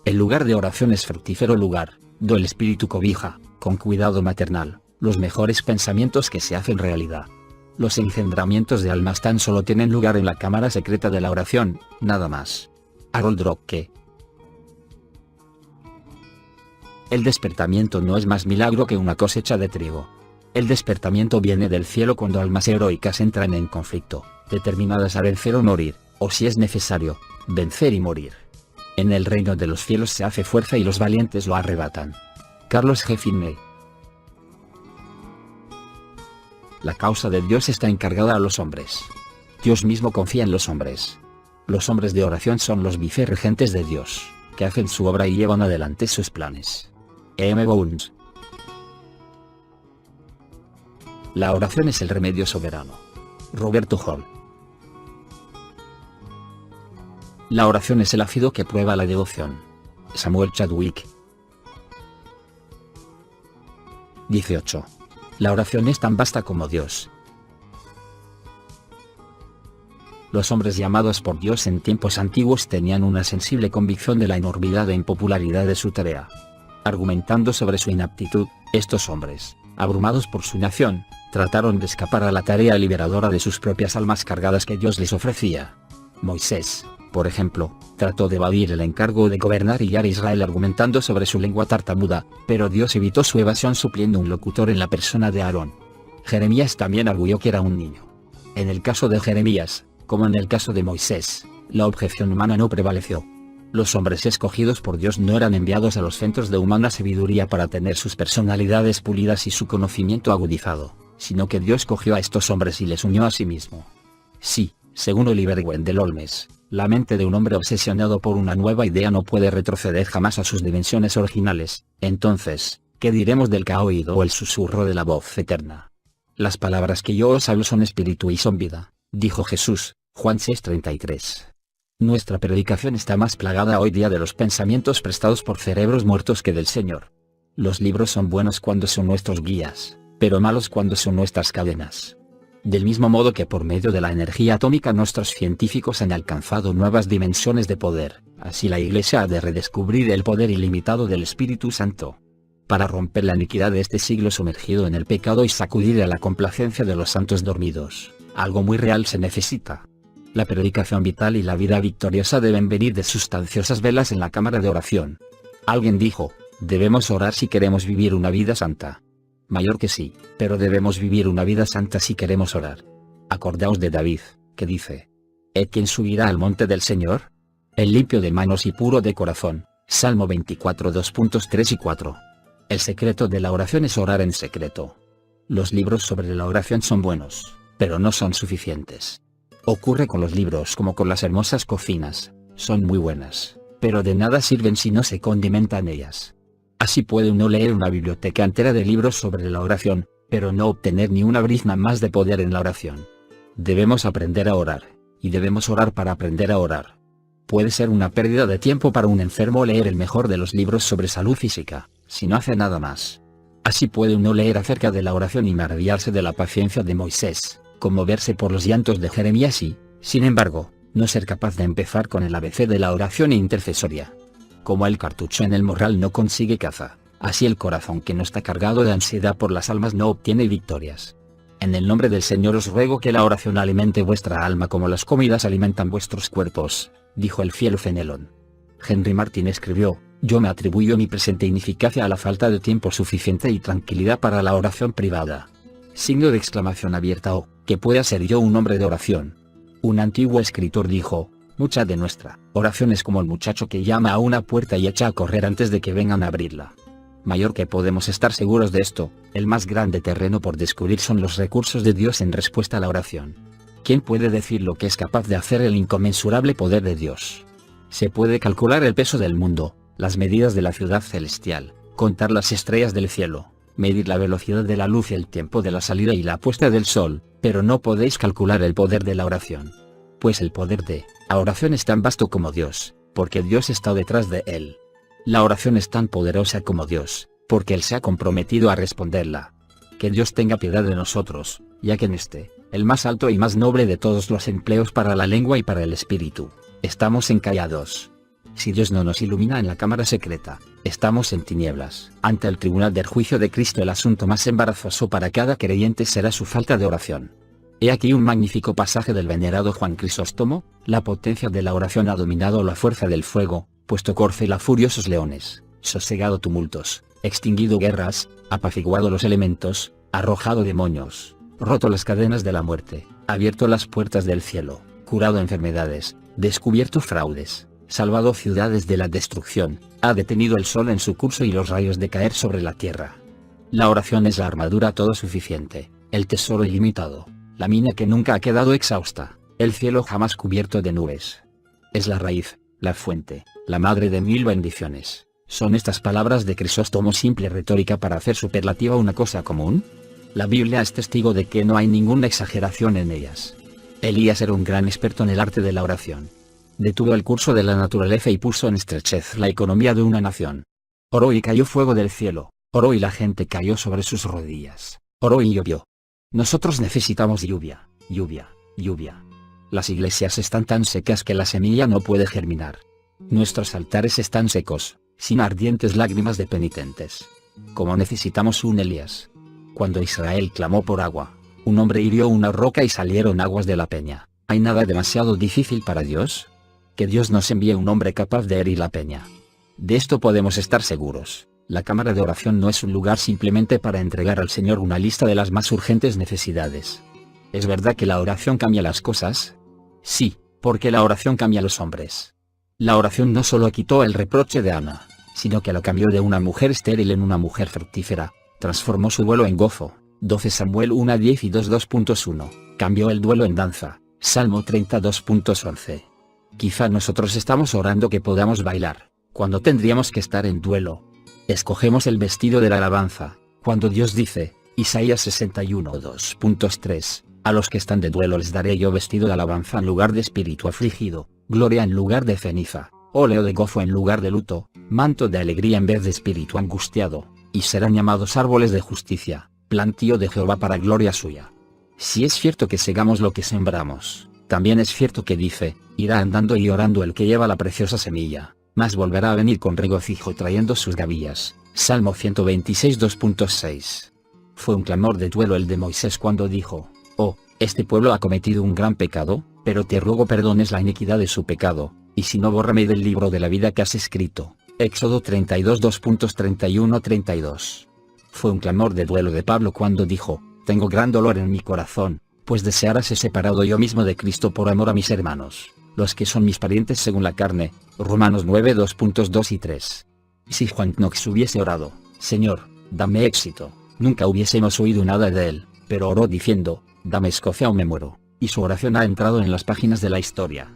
El lugar de oración es fructífero lugar, do el espíritu cobija, con cuidado maternal, los mejores pensamientos que se hacen realidad. Los engendramientos de almas tan solo tienen lugar en la cámara secreta de la oración, nada más. Harold Roque. El despertamiento no es más milagro que una cosecha de trigo. El despertamiento viene del cielo cuando almas heroicas entran en conflicto, determinadas a vencer o morir, o si es necesario, vencer y morir. En el reino de los cielos se hace fuerza y los valientes lo arrebatan. Carlos G. Finney. La causa de Dios está encargada a los hombres. Dios mismo confía en los hombres. Los hombres de oración son los vicerregentes de Dios, que hacen su obra y llevan adelante sus planes. M. Bounds. La oración es el remedio soberano. Roberto Hall. La oración es el ácido que prueba la devoción. Samuel Chadwick. 18. La oración es tan vasta como Dios. Los hombres llamados por Dios en tiempos antiguos tenían una sensible convicción de la enormidad e impopularidad de su tarea. Argumentando sobre su inaptitud, estos hombres, abrumados por su nación, trataron de escapar a la tarea liberadora de sus propias almas cargadas que Dios les ofrecía. Moisés, por ejemplo, trató de evadir el encargo de gobernar y guiar a Israel argumentando sobre su lengua tartamuda, pero Dios evitó su evasión supliendo un locutor en la persona de Aarón. Jeremías también arguyó que era un niño. En el caso de Jeremías, como en el caso de Moisés, la objeción humana no prevaleció. Los hombres escogidos por Dios no eran enviados a los centros de humana sabiduría para tener sus personalidades pulidas y su conocimiento agudizado, sino que Dios cogió a estos hombres y les unió a sí mismo. Sí, según Oliver Wendell Holmes, la mente de un hombre obsesionado por una nueva idea no puede retroceder jamás a sus dimensiones originales. Entonces, ¿qué diremos del que ha oído o el susurro de la voz eterna? Las palabras que yo os hablo son espíritu y son vida, dijo Jesús, Juan 6:33. Nuestra predicación está más plagada hoy día de los pensamientos prestados por cerebros muertos que del Señor. Los libros son buenos cuando son nuestros guías, pero malos cuando son nuestras cadenas. Del mismo modo que por medio de la energía atómica nuestros científicos han alcanzado nuevas dimensiones de poder, así la Iglesia ha de redescubrir el poder ilimitado del Espíritu Santo. Para romper la iniquidad de este siglo sumergido en el pecado y sacudir a la complacencia de los santos dormidos, algo muy real se necesita. La predicación vital y la vida victoriosa deben venir de sustanciosas velas en la cámara de oración. Alguien dijo, debemos orar si queremos vivir una vida santa. Mayor que sí, pero debemos vivir una vida santa si queremos orar. Acordaos de David, que dice, ¿quién subirá al monte del Señor? El limpio de manos y puro de corazón. Salmo 24 2.3 y 4. El secreto de la oración es orar en secreto. Los libros sobre la oración son buenos, pero no son suficientes. Ocurre con los libros como con las hermosas cocinas, son muy buenas, pero de nada sirven si no se condimentan ellas. Así puede uno leer una biblioteca entera de libros sobre la oración, pero no obtener ni una brizna más de poder en la oración. Debemos aprender a orar, y debemos orar para aprender a orar. Puede ser una pérdida de tiempo para un enfermo leer el mejor de los libros sobre salud física, si no hace nada más. Así puede uno leer acerca de la oración y maravillarse de la paciencia de Moisés, conmoverse por los llantos de Jeremías y, sin embargo, no ser capaz de empezar con el ABC de la oración intercesoria. Como el cartucho en el morral no consigue caza, así el corazón que no está cargado de ansiedad por las almas no obtiene victorias. En el nombre del Señor os ruego que la oración alimente vuestra alma como las comidas alimentan vuestros cuerpos, dijo el fiel Fenelón. Henry Martin escribió, yo me atribuyo mi presente ineficacia a la falta de tiempo suficiente y tranquilidad para la oración privada. Signo de exclamación abierta o, que pueda ser yo un hombre de oración. Un antiguo escritor dijo, mucha de nuestra oración es como el muchacho que llama a una puerta y echa a correr antes de que vengan a abrirla. Mayor que podemos estar seguros de esto, el más grande terreno por descubrir son los recursos de Dios en respuesta a la oración. ¿Quién puede decir lo que es capaz de hacer el inconmensurable poder de Dios? Se puede calcular el peso del mundo, las medidas de la ciudad celestial, contar las estrellas del cielo, medir la velocidad de la luz y el tiempo de la salida y la puesta del sol, pero no podéis calcular el poder de la oración. Pues el poder de la oración es tan vasto como Dios, porque Dios está detrás de él. La oración es tan poderosa como Dios, porque Él se ha comprometido a responderla. Que Dios tenga piedad de nosotros, ya que en este, el más alto y más noble de todos los empleos para la lengua y para el espíritu, estamos encallados. Si Dios no nos ilumina en la cámara secreta, estamos en tinieblas. Ante el tribunal del juicio de Cristo el asunto más embarazoso para cada creyente será su falta de oración. He aquí un magnífico pasaje del venerado Juan Crisóstomo, la potencia de la oración ha dominado la fuerza del fuego, puesto corcel a furiosos leones, sosegado tumultos, extinguido guerras, apaciguado los elementos, arrojado demonios, roto las cadenas de la muerte, abierto las puertas del cielo, curado enfermedades, descubierto fraudes, salvado ciudades de la destrucción, ha detenido el sol en su curso y los rayos de caer sobre la tierra. La oración es la armadura todo suficiente, el tesoro ilimitado, la mina que nunca ha quedado exhausta, el cielo jamás cubierto de nubes. Es la raíz, la fuente, la madre de mil bendiciones. ¿Son estas palabras de Crisóstomo simple retórica para hacer superlativa una cosa común? La Biblia es testigo de que no hay ninguna exageración en ellas. Elías era un gran experto en el arte de la oración. Detuvo el curso de la naturaleza y puso en estrechez la economía de una nación. Oró y cayó fuego del cielo, oró y la gente cayó sobre sus rodillas, oró y llovió. Nosotros necesitamos lluvia, lluvia, lluvia. Las iglesias están tan secas que la semilla no puede germinar. Nuestros altares están secos, sin ardientes lágrimas de penitentes. Como necesitamos un Elías. Cuando Israel clamó por agua, un hombre hirió una roca y salieron aguas de la peña. ¿Hay nada demasiado difícil para Dios? Que Dios nos envíe un hombre capaz de herir la peña. De esto podemos estar seguros. La cámara de oración no es un lugar simplemente para entregar al Señor una lista de las más urgentes necesidades. ¿Es verdad que la oración cambia las cosas? Sí, porque la oración cambia a los hombres. La oración no solo quitó el reproche de Ana, sino que lo cambió de una mujer estéril en una mujer fructífera, transformó su duelo en gozo, 12 Samuel 1:10 y 2:2.1, cambió el duelo en danza, Salmo 32:11. Quizá nosotros estamos orando que podamos bailar, cuando tendríamos que estar en duelo. Escogemos el vestido de la alabanza, cuando Dios dice, Isaías 61:2.3, a los que están de duelo les daré yo vestido de alabanza en lugar de espíritu afligido, gloria en lugar de ceniza, óleo de gozo en lugar de luto, manto de alegría en vez de espíritu angustiado, y serán llamados árboles de justicia, plantío de Jehová para gloria suya. Si es cierto que segamos lo que sembramos, también es cierto que dice, irá andando y orando el que lleva la preciosa semilla, mas volverá a venir con regocijo trayendo sus gavillas. Salmo 126 2.6. Fue un clamor de duelo el de Moisés cuando dijo, oh, este pueblo ha cometido un gran pecado, pero te ruego perdones la iniquidad de su pecado, y si no bórrame del libro de la vida que has escrito. Éxodo 32 2.31-32. Fue un clamor de duelo de Pablo cuando dijo, tengo gran dolor en mi corazón, pues desearase separado yo mismo de Cristo por amor a mis hermanos, los que son mis parientes según la carne. Romanos 9 2.2 y 3. Si Juan Knox hubiese orado, Señor, dame éxito, nunca hubiésemos oído nada de él, pero oró diciendo, dame Escocia o me muero, y su oración ha entrado en las páginas de la historia.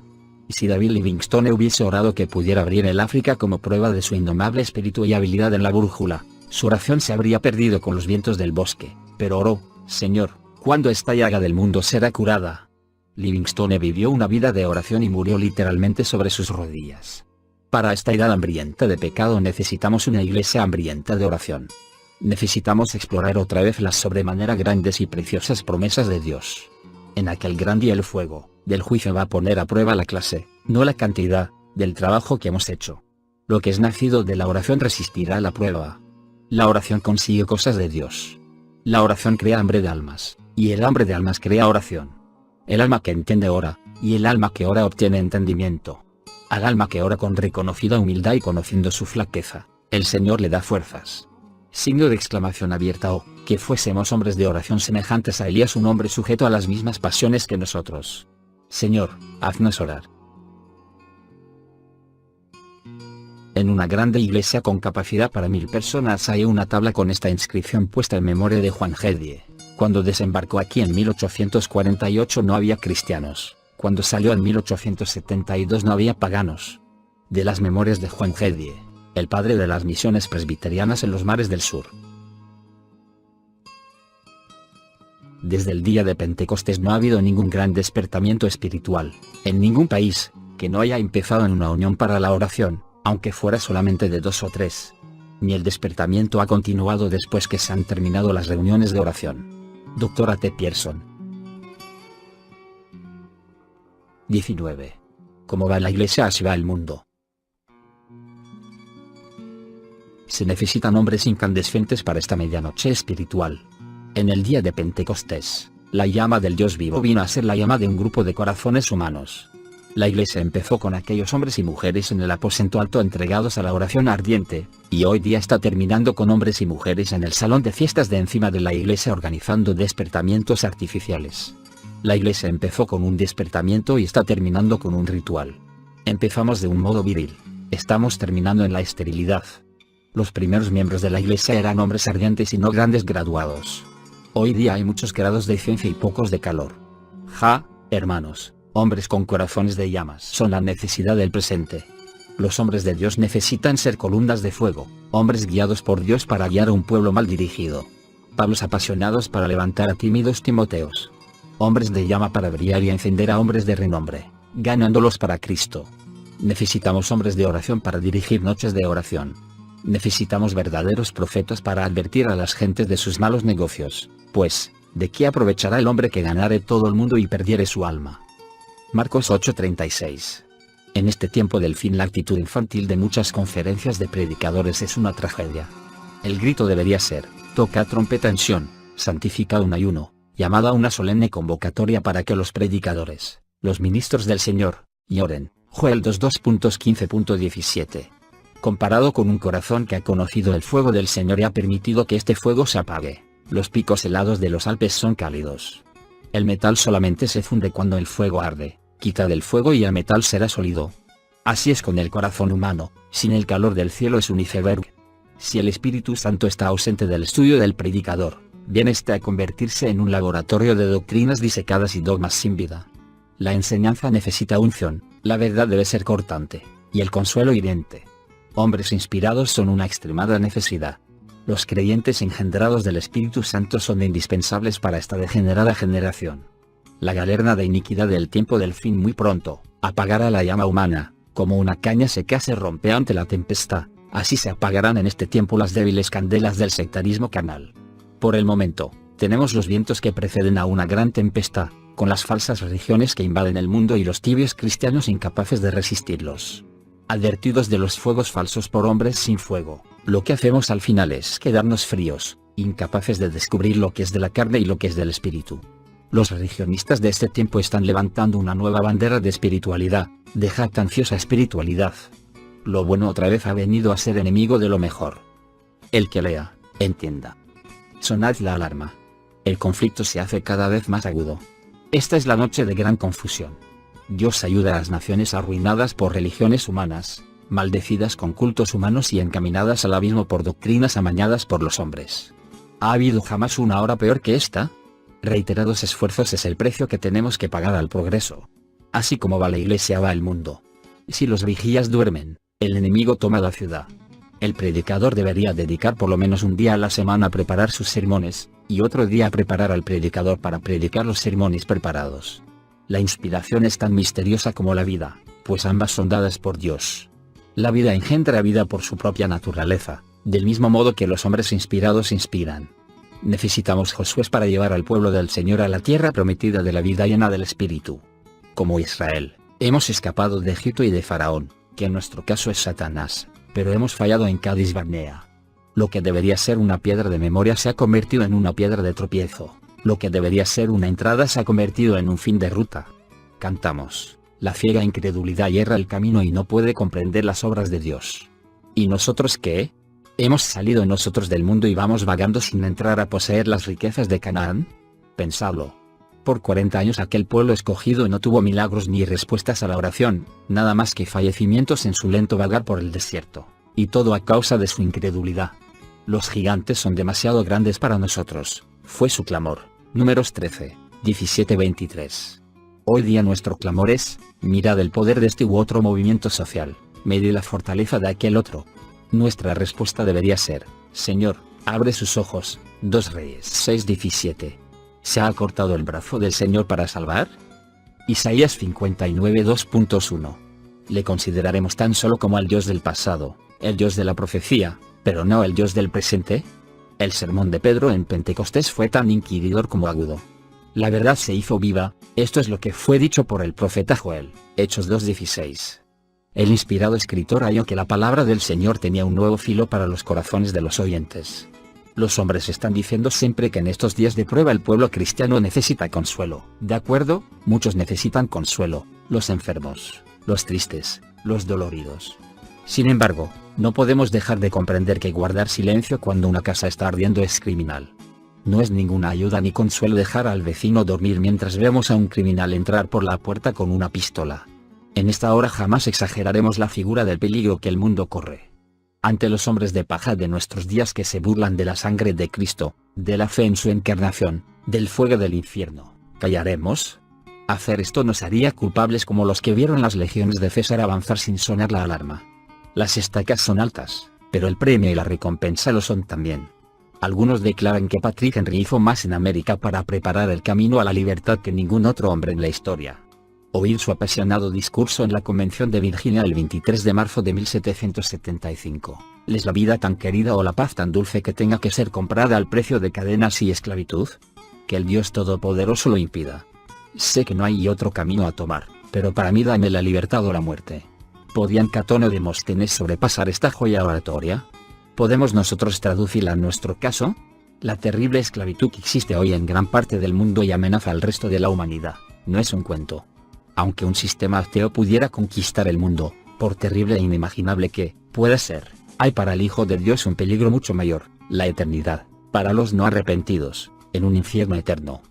Y si David Livingstone hubiese orado que pudiera abrir el África como prueba de su indomable espíritu y habilidad en la brújula, su oración se habría perdido con los vientos del bosque, pero oró, Señor, ¿cuándo esta llaga del mundo será curada? Livingstone vivió una vida de oración y murió literalmente sobre sus rodillas. Para esta edad hambrienta de pecado necesitamos una iglesia hambrienta de oración. Necesitamos explorar otra vez las sobremanera grandes y preciosas promesas de Dios. En aquel gran día el fuego del juicio va a poner a prueba la clase, no la cantidad, del trabajo que hemos hecho. Lo que es nacido de la oración resistirá la prueba. La oración consigue cosas de Dios. La oración crea hambre de almas, y el hambre de almas crea oración. El alma que entiende ora, y el alma que ora obtiene entendimiento. Al alma que ora con reconocida humildad y conociendo su flaqueza, el Señor le da fuerzas. Signo de exclamación abierta o, que fuésemos hombres de oración semejantes a Elías, un hombre sujeto a las mismas pasiones que nosotros. Señor, haznos orar. En una grande iglesia con capacidad para 1000 personas hay una tabla con esta inscripción puesta en memoria de Juan Gedie. Cuando desembarcó aquí en 1848 no había cristianos, cuando salió en 1872 no había paganos. De las memorias de Juan Gedie, el padre de las misiones presbiterianas en los mares del sur. Desde el día de Pentecostés no ha habido ningún gran despertamiento espiritual, en ningún país, que no haya empezado en una unión para la oración, aunque fuera solamente de 2 o 3. Ni el despertamiento ha continuado después que se han terminado las reuniones de oración. Dr. A. T. Pierson. 19. ¿Cómo va la iglesia? Así va el mundo. Se necesitan hombres incandescentes para esta medianoche espiritual. En el día de Pentecostés, la llama del Dios vivo vino a ser la llama de un grupo de corazones humanos. La iglesia empezó con aquellos hombres y mujeres en el aposento alto entregados a la oración ardiente, y hoy día está terminando con hombres y mujeres en el salón de fiestas de encima de la iglesia organizando despertamientos artificiales. La iglesia empezó con un despertamiento y está terminando con un ritual. Empezamos de un modo viril, estamos terminando en la esterilidad. Los primeros miembros de la iglesia eran hombres ardientes y no grandes graduados. Hoy día hay muchos grados de ciencia y pocos de calor. Hermanos, hombres con corazones de llamas son la necesidad del presente. Los hombres de Dios necesitan ser columnas de fuego, hombres guiados por Dios para guiar a un pueblo mal dirigido. Pablos apasionados para levantar a tímidos Timoteos. Hombres de llama para brillar y encender a hombres de renombre, ganándolos para Cristo. Necesitamos hombres de oración para dirigir noches de oración. Necesitamos verdaderos profetas para advertir a las gentes de sus malos negocios, pues, ¿de qué aprovechará el hombre que ganare todo el mundo y perdiere su alma? Marcos 8:36. En este tiempo del fin la actitud infantil de muchas conferencias de predicadores es una tragedia. El grito debería ser, toca trompeta en Sión, santificad un ayuno, llamada a una solemne convocatoria para que los predicadores, los ministros del Señor, lloren. Joel 2.15.17. Comparado con un corazón que ha conocido el fuego del Señor y ha permitido que este fuego se apague, los picos helados de los Alpes son cálidos. El metal solamente se funde cuando el fuego arde, quita del fuego y el metal será sólido. Así es con el corazón humano, sin el calor del cielo es un iceberg. Si el Espíritu Santo está ausente del estudio del predicador, viene este a convertirse en un laboratorio de doctrinas disecadas y dogmas sin vida. La enseñanza necesita unción, la verdad debe ser cortante, y el consuelo hiriente. Hombres inspirados son una extremada necesidad. Los creyentes engendrados del Espíritu Santo son indispensables para esta degenerada generación. La galerna de iniquidad del tiempo del fin muy pronto Apagará la llama humana, como una caña seca se rompe ante la tempestad, así se apagarán en este tiempo las débiles candelas del sectarismo carnal. Por el momento, tenemos los vientos que preceden a una gran tempestad, con las falsas religiones que invaden el mundo y los tibios cristianos incapaces de resistirlos. Advertidos de los fuegos falsos por hombres sin fuego, lo que hacemos al final es quedarnos fríos, incapaces de descubrir lo que es de la carne y lo que es del espíritu. Los religionistas de este tiempo están levantando una nueva bandera de espiritualidad, de jactanciosa espiritualidad. Lo bueno otra vez ha venido a ser enemigo de lo mejor. El que lea, entienda. Sonad la alarma. El conflicto se hace cada vez más agudo. Esta es la noche de gran confusión. Dios ayuda a las naciones arruinadas por religiones humanas, maldecidas con cultos humanos y encaminadas al abismo por doctrinas amañadas por los hombres. ¿Ha habido jamás una hora peor que esta? Reiterados esfuerzos es el precio que tenemos que pagar al progreso. Así como va la iglesia va el mundo. Si los vigías duermen, el enemigo toma la ciudad. El predicador debería dedicar por lo menos un día a la semana a preparar sus sermones, y otro día a preparar al predicador para predicar los sermones preparados. La inspiración es tan misteriosa como la vida, pues ambas son dadas por Dios. La vida engendra vida por su propia naturaleza, del mismo modo que los hombres inspirados inspiran. Necesitamos Josué para llevar al pueblo del Señor a la tierra prometida de la vida llena del Espíritu. Como Israel, hemos escapado de Egipto y de Faraón, que en nuestro caso es Satanás, pero hemos fallado en Cades Barnea. Lo que debería ser una piedra de memoria se ha convertido en una piedra de tropiezo, lo que debería ser una entrada se ha convertido en un fin de ruta. Cantamos, la ciega incredulidad hierra el camino y no puede comprender las obras de Dios. ¿Y nosotros qué? ¿Hemos salido nosotros del mundo y vamos vagando sin entrar a poseer las riquezas de Canaán? Pensadlo. Por 40 años aquel pueblo escogido no tuvo milagros ni respuestas a la oración, nada más que fallecimientos en su lento vagar por el desierto, y todo a causa de su incredulidad. Los gigantes son demasiado grandes para nosotros, fue su clamor. Números 13, 17-23. Hoy día nuestro clamor es, mirad el poder de este u otro movimiento social, medid la fortaleza de aquel otro. Nuestra respuesta debería ser, Señor, abre sus ojos. 2 Reyes 6:17. ¿Se ha cortado el brazo del Señor para salvar? Isaías 59 2.1. Le consideraremos tan solo como al Dios del pasado, el Dios de la profecía, pero no el Dios del presente. El sermón de Pedro en Pentecostés fue tan inquiridor como agudo. La verdad se hizo viva, esto es lo que fue dicho por el profeta Joel, Hechos 2:16. El inspirado escritor halló que la palabra del Señor tenía un nuevo filo para los corazones de los oyentes. Los hombres están diciendo siempre que en estos días de prueba el pueblo cristiano necesita consuelo. ¿De acuerdo? Muchos necesitan consuelo, los enfermos, los tristes, los doloridos. Sin embargo, no podemos dejar de comprender que guardar silencio cuando una casa está ardiendo es criminal. No es ninguna ayuda ni consuelo dejar al vecino dormir mientras vemos a un criminal entrar por la puerta con una pistola. En esta hora jamás exageraremos la figura del peligro que el mundo corre. Ante los hombres de paja de nuestros días que se burlan de la sangre de Cristo, de la fe en su encarnación, del fuego del infierno, ¿callaremos? Hacer esto nos haría culpables como los que vieron las legiones de César avanzar sin sonar la alarma. Las estacas son altas, pero el premio y la recompensa lo son también. Algunos declaran que Patrick Henry hizo más en América para preparar el camino a la libertad que ningún otro hombre en la historia. Oír su apasionado discurso en la Convención de Virginia el 23 de marzo de 1775. ¿Es la vida tan querida o la paz tan dulce que tenga que ser comprada al precio de cadenas y esclavitud? Que el Dios Todopoderoso lo impida. Sé que no hay otro camino a tomar, pero para mí dame la libertad o la muerte. ¿Podían Catón o Demóstenes sobrepasar esta joya oratoria? ¿Podemos nosotros traducirla en nuestro caso? La terrible esclavitud que existe hoy en gran parte del mundo y amenaza al resto de la humanidad, no es un cuento. Aunque un sistema ateo pudiera conquistar el mundo, por terrible e inimaginable que pueda ser, hay para el Hijo de Dios un peligro mucho mayor, la eternidad, para los no arrepentidos, en un infierno eterno.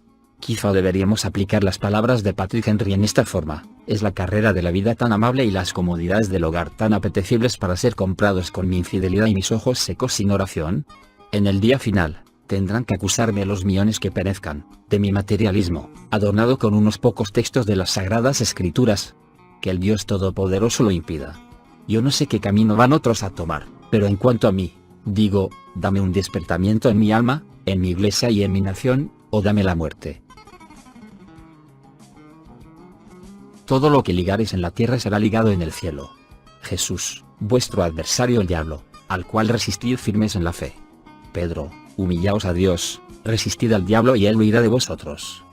Quizá deberíamos aplicar las palabras de Patrick Henry en esta forma: es la carrera de la vida tan amable y las comodidades del hogar tan apetecibles para ser comprados con mi infidelidad y mis ojos secos sin oración. En el día final, tendrán que acusarme los millones que perezcan, de mi materialismo, adornado con unos pocos textos de las Sagradas Escrituras. Que el Dios Todopoderoso lo impida. Yo no sé qué camino van otros a tomar, pero en cuanto a mí, digo, dame un despertamiento en mi alma, en mi iglesia y en mi nación, o dame la muerte. Todo lo que ligareis en la tierra será ligado en el cielo. Jesús, vuestro adversario el diablo, al cual resistid firmes en la fe. Pedro, humillaos a Dios, resistid al diablo y él huirá de vosotros.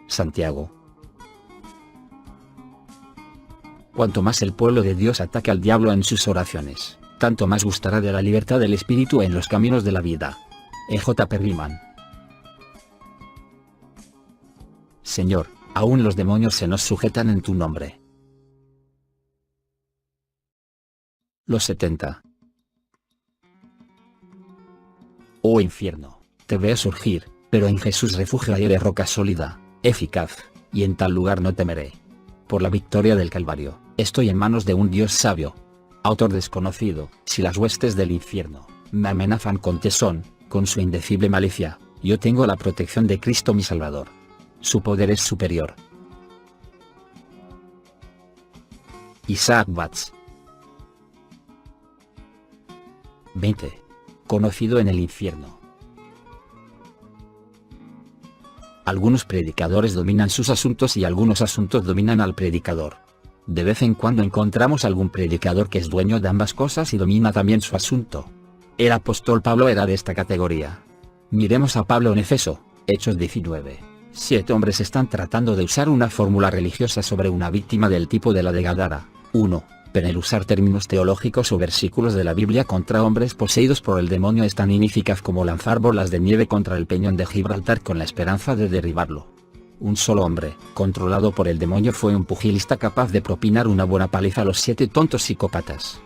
Santiago. Cuanto más el pueblo de Dios ataque al diablo en sus oraciones, tanto más gustará de la libertad del espíritu en los caminos de la vida. E.J. Perryman. Señor, aún los demonios se nos sujetan en tu nombre. Los 70. Oh infierno, te veo surgir, pero en Jesús refugio hay de roca sólida, eficaz, y en tal lugar no temeré. Por la victoria del Calvario, estoy en manos de un Dios sabio. Autor desconocido, si las huestes del infierno me amenazan con tesón, con su indecible malicia, yo tengo la protección de Cristo mi Salvador. Su poder es superior. Isaac Watts. 20. Conocido en el infierno. Algunos predicadores dominan sus asuntos y algunos asuntos dominan al predicador. De vez en cuando encontramos algún predicador que es dueño de ambas cosas y domina también su asunto. El apóstol Pablo era de esta categoría. Miremos a Pablo en Efeso, Hechos 19. 7 hombres están tratando de usar una fórmula religiosa sobre una víctima del tipo de la de Gadara. 1. Pero el usar términos teológicos o versículos de la Biblia contra hombres poseídos por el demonio es tan ineficaz como lanzar bolas de nieve contra el peñón de Gibraltar con la esperanza de derribarlo. Un solo hombre, controlado por el demonio, fue un pugilista capaz de propinar una buena paliza a los 7 tontos psicópatas.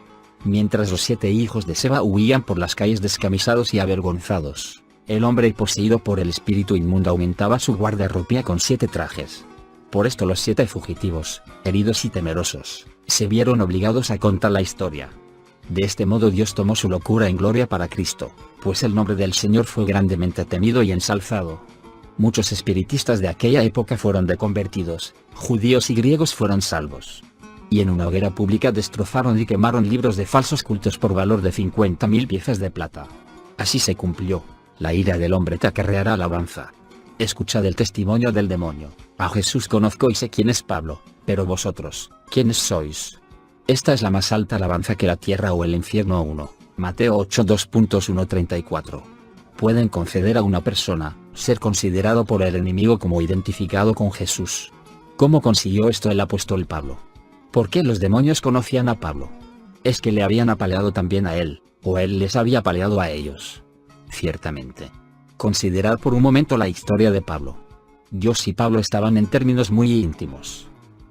Mientras los 7 hijos de Seba huían por las calles descamisados y avergonzados, el hombre poseído por el espíritu inmundo aumentaba su guardarropía con 7 trajes. Por esto los 7 fugitivos, heridos y temerosos, se vieron obligados a contar la historia. De este modo Dios tomó su locura en gloria para Cristo, pues el nombre del Señor fue grandemente temido y ensalzado. Muchos espiritistas de aquella época fueron deconvertidos, judíos y griegos fueron salvos. Y en una hoguera pública destrozaron y quemaron libros de falsos cultos por valor de 50.000 piezas de plata. Así se cumplió. La ira del hombre te acarreará alabanza. Escuchad el testimonio del demonio. A Jesús conozco y sé quién es Pablo, pero vosotros, ¿quiénes sois? Esta es la más alta alabanza que la tierra o el infierno. 1. Mateo 8 2.134. Pueden conceder a una persona, ser considerado por el enemigo como identificado con Jesús. ¿Cómo consiguió esto el apóstol Pablo? ¿Por qué los demonios conocían a Pablo? ¿Es que le habían apaleado también a él, o él les había apaleado a ellos? Ciertamente. Considerad por un momento la historia de Pablo. Dios y Pablo estaban en términos muy íntimos.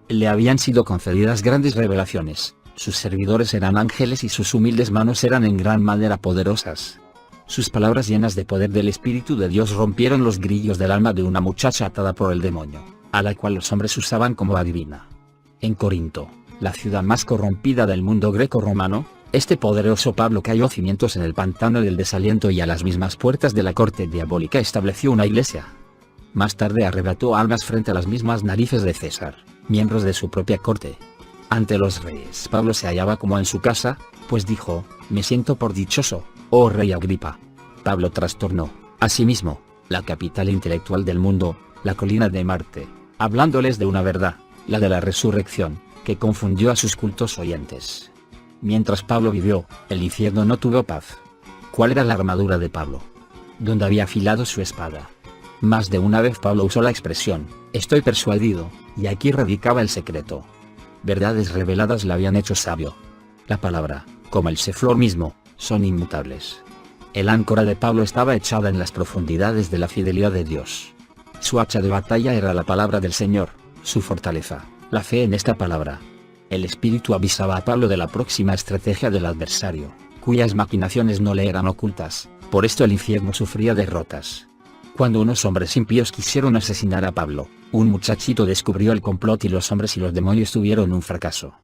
Le habían sido concedidas grandes revelaciones, sus servidores eran ángeles y sus humildes manos eran en gran manera poderosas. Sus palabras llenas de poder del Espíritu de Dios rompieron los grillos del alma de una muchacha atada por el demonio, a la cual los hombres usaban como adivina. En Corinto, la ciudad más corrompida del mundo greco-romano, este poderoso Pablo cayó cimientos en el pantano del desaliento y a las mismas puertas de la corte diabólica estableció una iglesia. Más tarde arrebató almas frente a las mismas narices de César, miembros de su propia corte. Ante los reyes Pablo se hallaba como en su casa, pues dijo, me siento por dichoso, oh rey Agripa. Pablo trastornó, asimismo, la capital intelectual del mundo, la colina de Marte, hablándoles de una verdad, la de la resurrección, que confundió a sus cultos oyentes. Mientras Pablo vivió, el infierno no tuvo paz. ¿Cuál era la armadura de Pablo? ¿Dónde había afilado su espada? Más de una vez Pablo usó la expresión, estoy persuadido, y aquí radicaba el secreto. Verdades reveladas le habían hecho sabio. La palabra, como el ceflor mismo, son inmutables. El áncora de Pablo estaba echada en las profundidades de la fidelidad de Dios. Su hacha de batalla era la palabra del Señor, su fortaleza, la fe en esta palabra. El Espíritu avisaba a Pablo de la próxima estrategia del adversario, cuyas maquinaciones no le eran ocultas, por esto el infierno sufría derrotas. Cuando unos hombres impíos quisieron asesinar a Pablo, un muchachito descubrió el complot y los hombres y los demonios tuvieron un fracaso.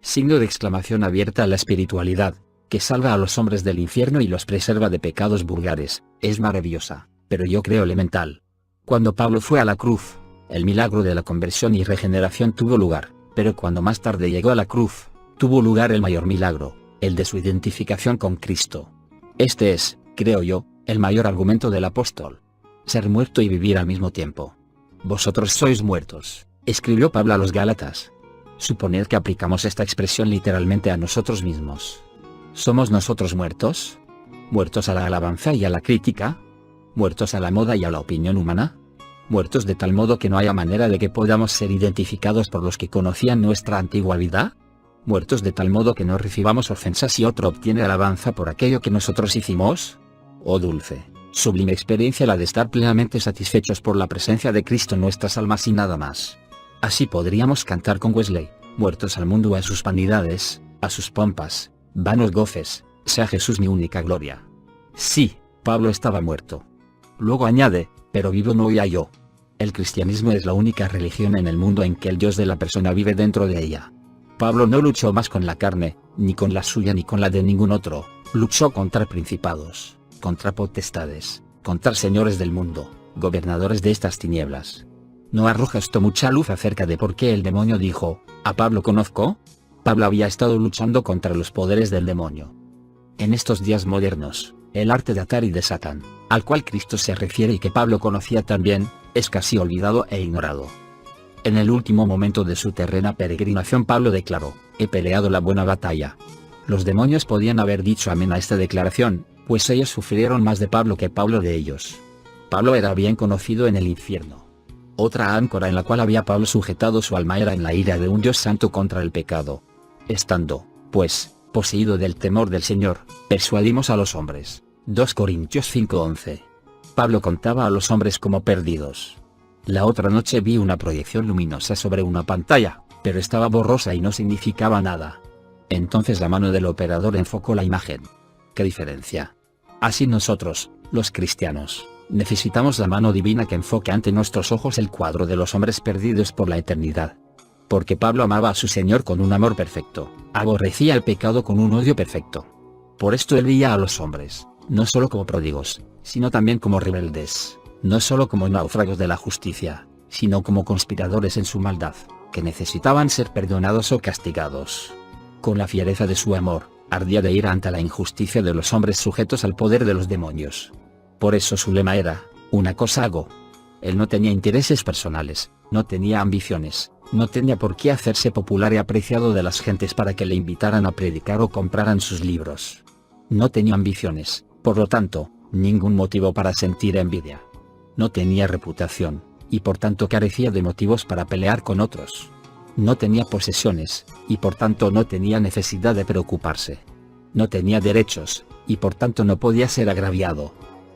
Signo de exclamación abierta a la espiritualidad, que salva a los hombres del infierno y los preserva de pecados vulgares, es maravillosa, pero yo creo elemental. Cuando Pablo fue a la cruz, el milagro de la conversión y regeneración tuvo lugar, pero cuando más tarde llegó a la cruz, tuvo lugar el mayor milagro, el de su identificación con Cristo. Este es, creo yo, el mayor argumento del apóstol. Ser muerto y vivir al mismo tiempo. Vosotros sois muertos, escribió Pablo a los Gálatas. Suponed que aplicamos esta expresión literalmente a nosotros mismos. ¿Somos nosotros muertos? ¿Muertos a la alabanza y a la crítica? ¿Muertos a la moda y a la opinión humana? ¿Muertos de tal modo que no haya manera de que podamos ser identificados por los que conocían nuestra antigua vida? ¿Muertos de tal modo que no recibamos ofensas si otro obtiene alabanza por aquello que nosotros hicimos? Oh dulce, sublime experiencia la de estar plenamente satisfechos por la presencia de Cristo en nuestras almas y nada más. Así podríamos cantar con Wesley: muertos al mundo, a sus vanidades, a sus pompas, vanos goces, sea Jesús mi única gloria. Sí, Pablo estaba muerto. Luego añade: pero vivo no ya yo. El cristianismo es la única religión en el mundo en que el Dios de la persona vive dentro de ella. Pablo no luchó más con la carne, ni con la suya ni con la de ningún otro, luchó contra principados, contra potestades, contra señores del mundo, gobernadores de estas tinieblas. ¿No arroja esto mucha luz acerca de por qué el demonio dijo: ¿a Pablo conozco? Pablo había estado luchando contra los poderes del demonio. En estos días modernos, el arte de atar y de Satán, al cual Cristo se refiere y que Pablo conocía también, es casi olvidado e ignorado. En el último momento de su terrena peregrinación Pablo declaró: he peleado la buena batalla. Los demonios podían haber dicho amén a esta declaración, pues ellos sufrieron más de Pablo que Pablo de ellos. Pablo era bien conocido en el infierno. Otra áncora en la cual había Pablo sujetado su alma era en la ira de un Dios santo contra el pecado. Estando, pues, poseído del temor del Señor, persuadimos a los hombres. 2 Corintios 5:11. Pablo contaba a los hombres como perdidos. La otra noche vi una proyección luminosa sobre una pantalla, pero estaba borrosa y no significaba nada. Entonces la mano del operador enfocó la imagen. ¿Qué diferencia? Así nosotros, los cristianos, necesitamos la mano divina que enfoque ante nuestros ojos el cuadro de los hombres perdidos por la eternidad. Porque Pablo amaba a su Señor con un amor perfecto, aborrecía el pecado con un odio perfecto. Por esto él veía a los hombres, no solo como pródigos, sino también como rebeldes, no solo como náufragos de la justicia, sino como conspiradores en su maldad, que necesitaban ser perdonados o castigados. Con la fiereza de su amor, ardía de ira ante la injusticia de los hombres sujetos al poder de los demonios. Por eso su lema era: una cosa hago. Él no tenía intereses personales, no tenía ambiciones, no tenía por qué hacerse popular y apreciado de las gentes para que le invitaran a predicar o compraran sus libros. No tenía ambiciones, por lo tanto, ningún motivo para sentir envidia. No tenía reputación, y por tanto carecía de motivos para pelear con otros. No tenía posesiones, y por tanto no tenía necesidad de preocuparse. No tenía derechos, y por tanto no podía ser agraviado.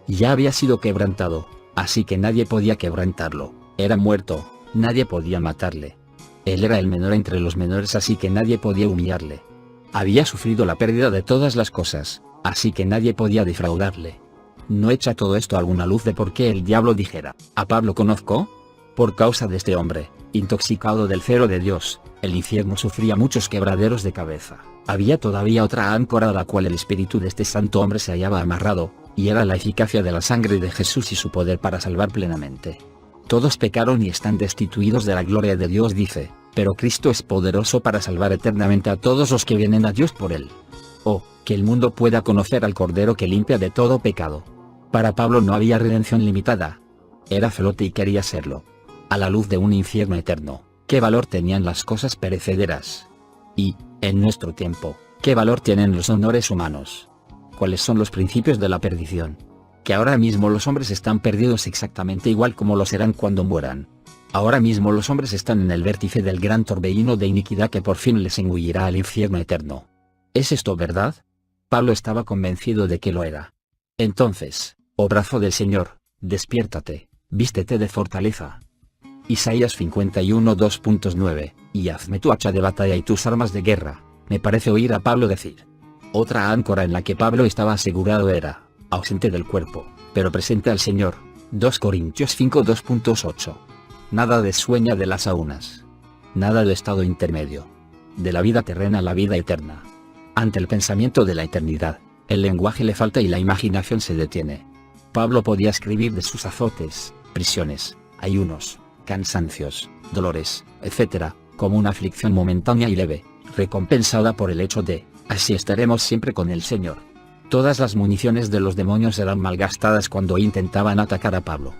Ya había sido quebrantado, así que nadie podía quebrantarlo. Era muerto, nadie podía matarle. Él era el menor entre los menores, así que nadie podía humillarle. Había sufrido la pérdida de todas las cosas, así que nadie podía defraudarle. ¿No echa todo esto alguna luz de por qué el diablo dijera: ¿a Pablo conozco? Por causa de este hombre, intoxicado del celo de Dios, el infierno sufría muchos quebraderos de cabeza. Había todavía otra áncora a la cual el espíritu de este santo hombre se hallaba amarrado, y era la eficacia de la sangre de Jesús y su poder para salvar plenamente. Todos pecaron y están destituidos de la gloria de Dios, dice, pero Cristo es poderoso para salvar eternamente a todos los que vienen a Dios por él. Oh, que el mundo pueda conocer al Cordero que limpia de todo pecado. Para Pablo no había redención limitada. Era celote y quería serlo. A la luz de un infierno eterno, ¿qué valor tenían las cosas perecederas? Y, en nuestro tiempo, ¿qué valor tienen los honores humanos? ¿Cuáles son los principios de la perdición? Que ahora mismo los hombres están perdidos exactamente igual como lo serán cuando mueran. Ahora mismo los hombres están en el vértice del gran torbellino de iniquidad que por fin les engullirá al infierno eterno. ¿Es esto verdad? Pablo estaba convencido de que lo era. Entonces, oh brazo del Señor, despiértate, vístete de fortaleza. Isaías 51 2.9, y hazme tu hacha de batalla y tus armas de guerra, me parece oír a Pablo decir. Otra áncora en la que Pablo estaba asegurado era: ausente del cuerpo, pero presente al Señor. 2 Corintios 5 2.8. Nada de sueña de las aunas. Nada de estado intermedio. De la vida terrena a la vida eterna. Ante el pensamiento de la eternidad, el lenguaje le falta y la imaginación se detiene. Pablo podía escribir de sus azotes, prisiones, ayunos, cansancios, dolores, etc., como una aflicción momentánea y leve, recompensada por el hecho de: así estaremos siempre con el Señor. Todas las municiones de los demonios eran malgastadas cuando intentaban atacar a Pablo.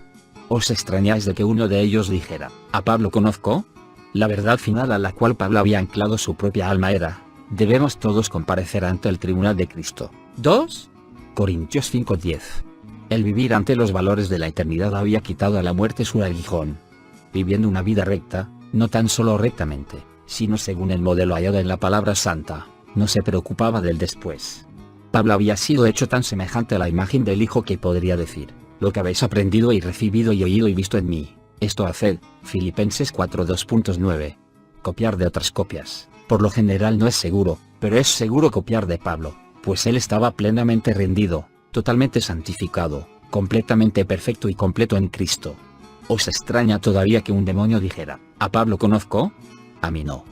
¿Os extrañáis de que uno de ellos dijera, a Pablo conozco? La verdad final a la cual Pablo había anclado su propia alma era, debemos todos comparecer ante el tribunal de Cristo. 2 Corintios 5:10. El vivir ante los valores de la eternidad había quitado a la muerte su aguijón. Viviendo una vida recta, no tan solo rectamente, sino según el modelo hallado en la palabra santa, no se preocupaba del después. Pablo había sido hecho tan semejante a la imagen del Hijo que podría decir, lo que habéis aprendido y recibido y oído y visto en mí, esto haced, Filipenses 4:2.9. Copiar de otras copias, por lo general no es seguro, pero es seguro copiar de Pablo, pues él estaba plenamente rendido, totalmente santificado, completamente perfecto y completo en Cristo. ¿Os extraña todavía que un demonio dijera, a Pablo conozco? A mí no.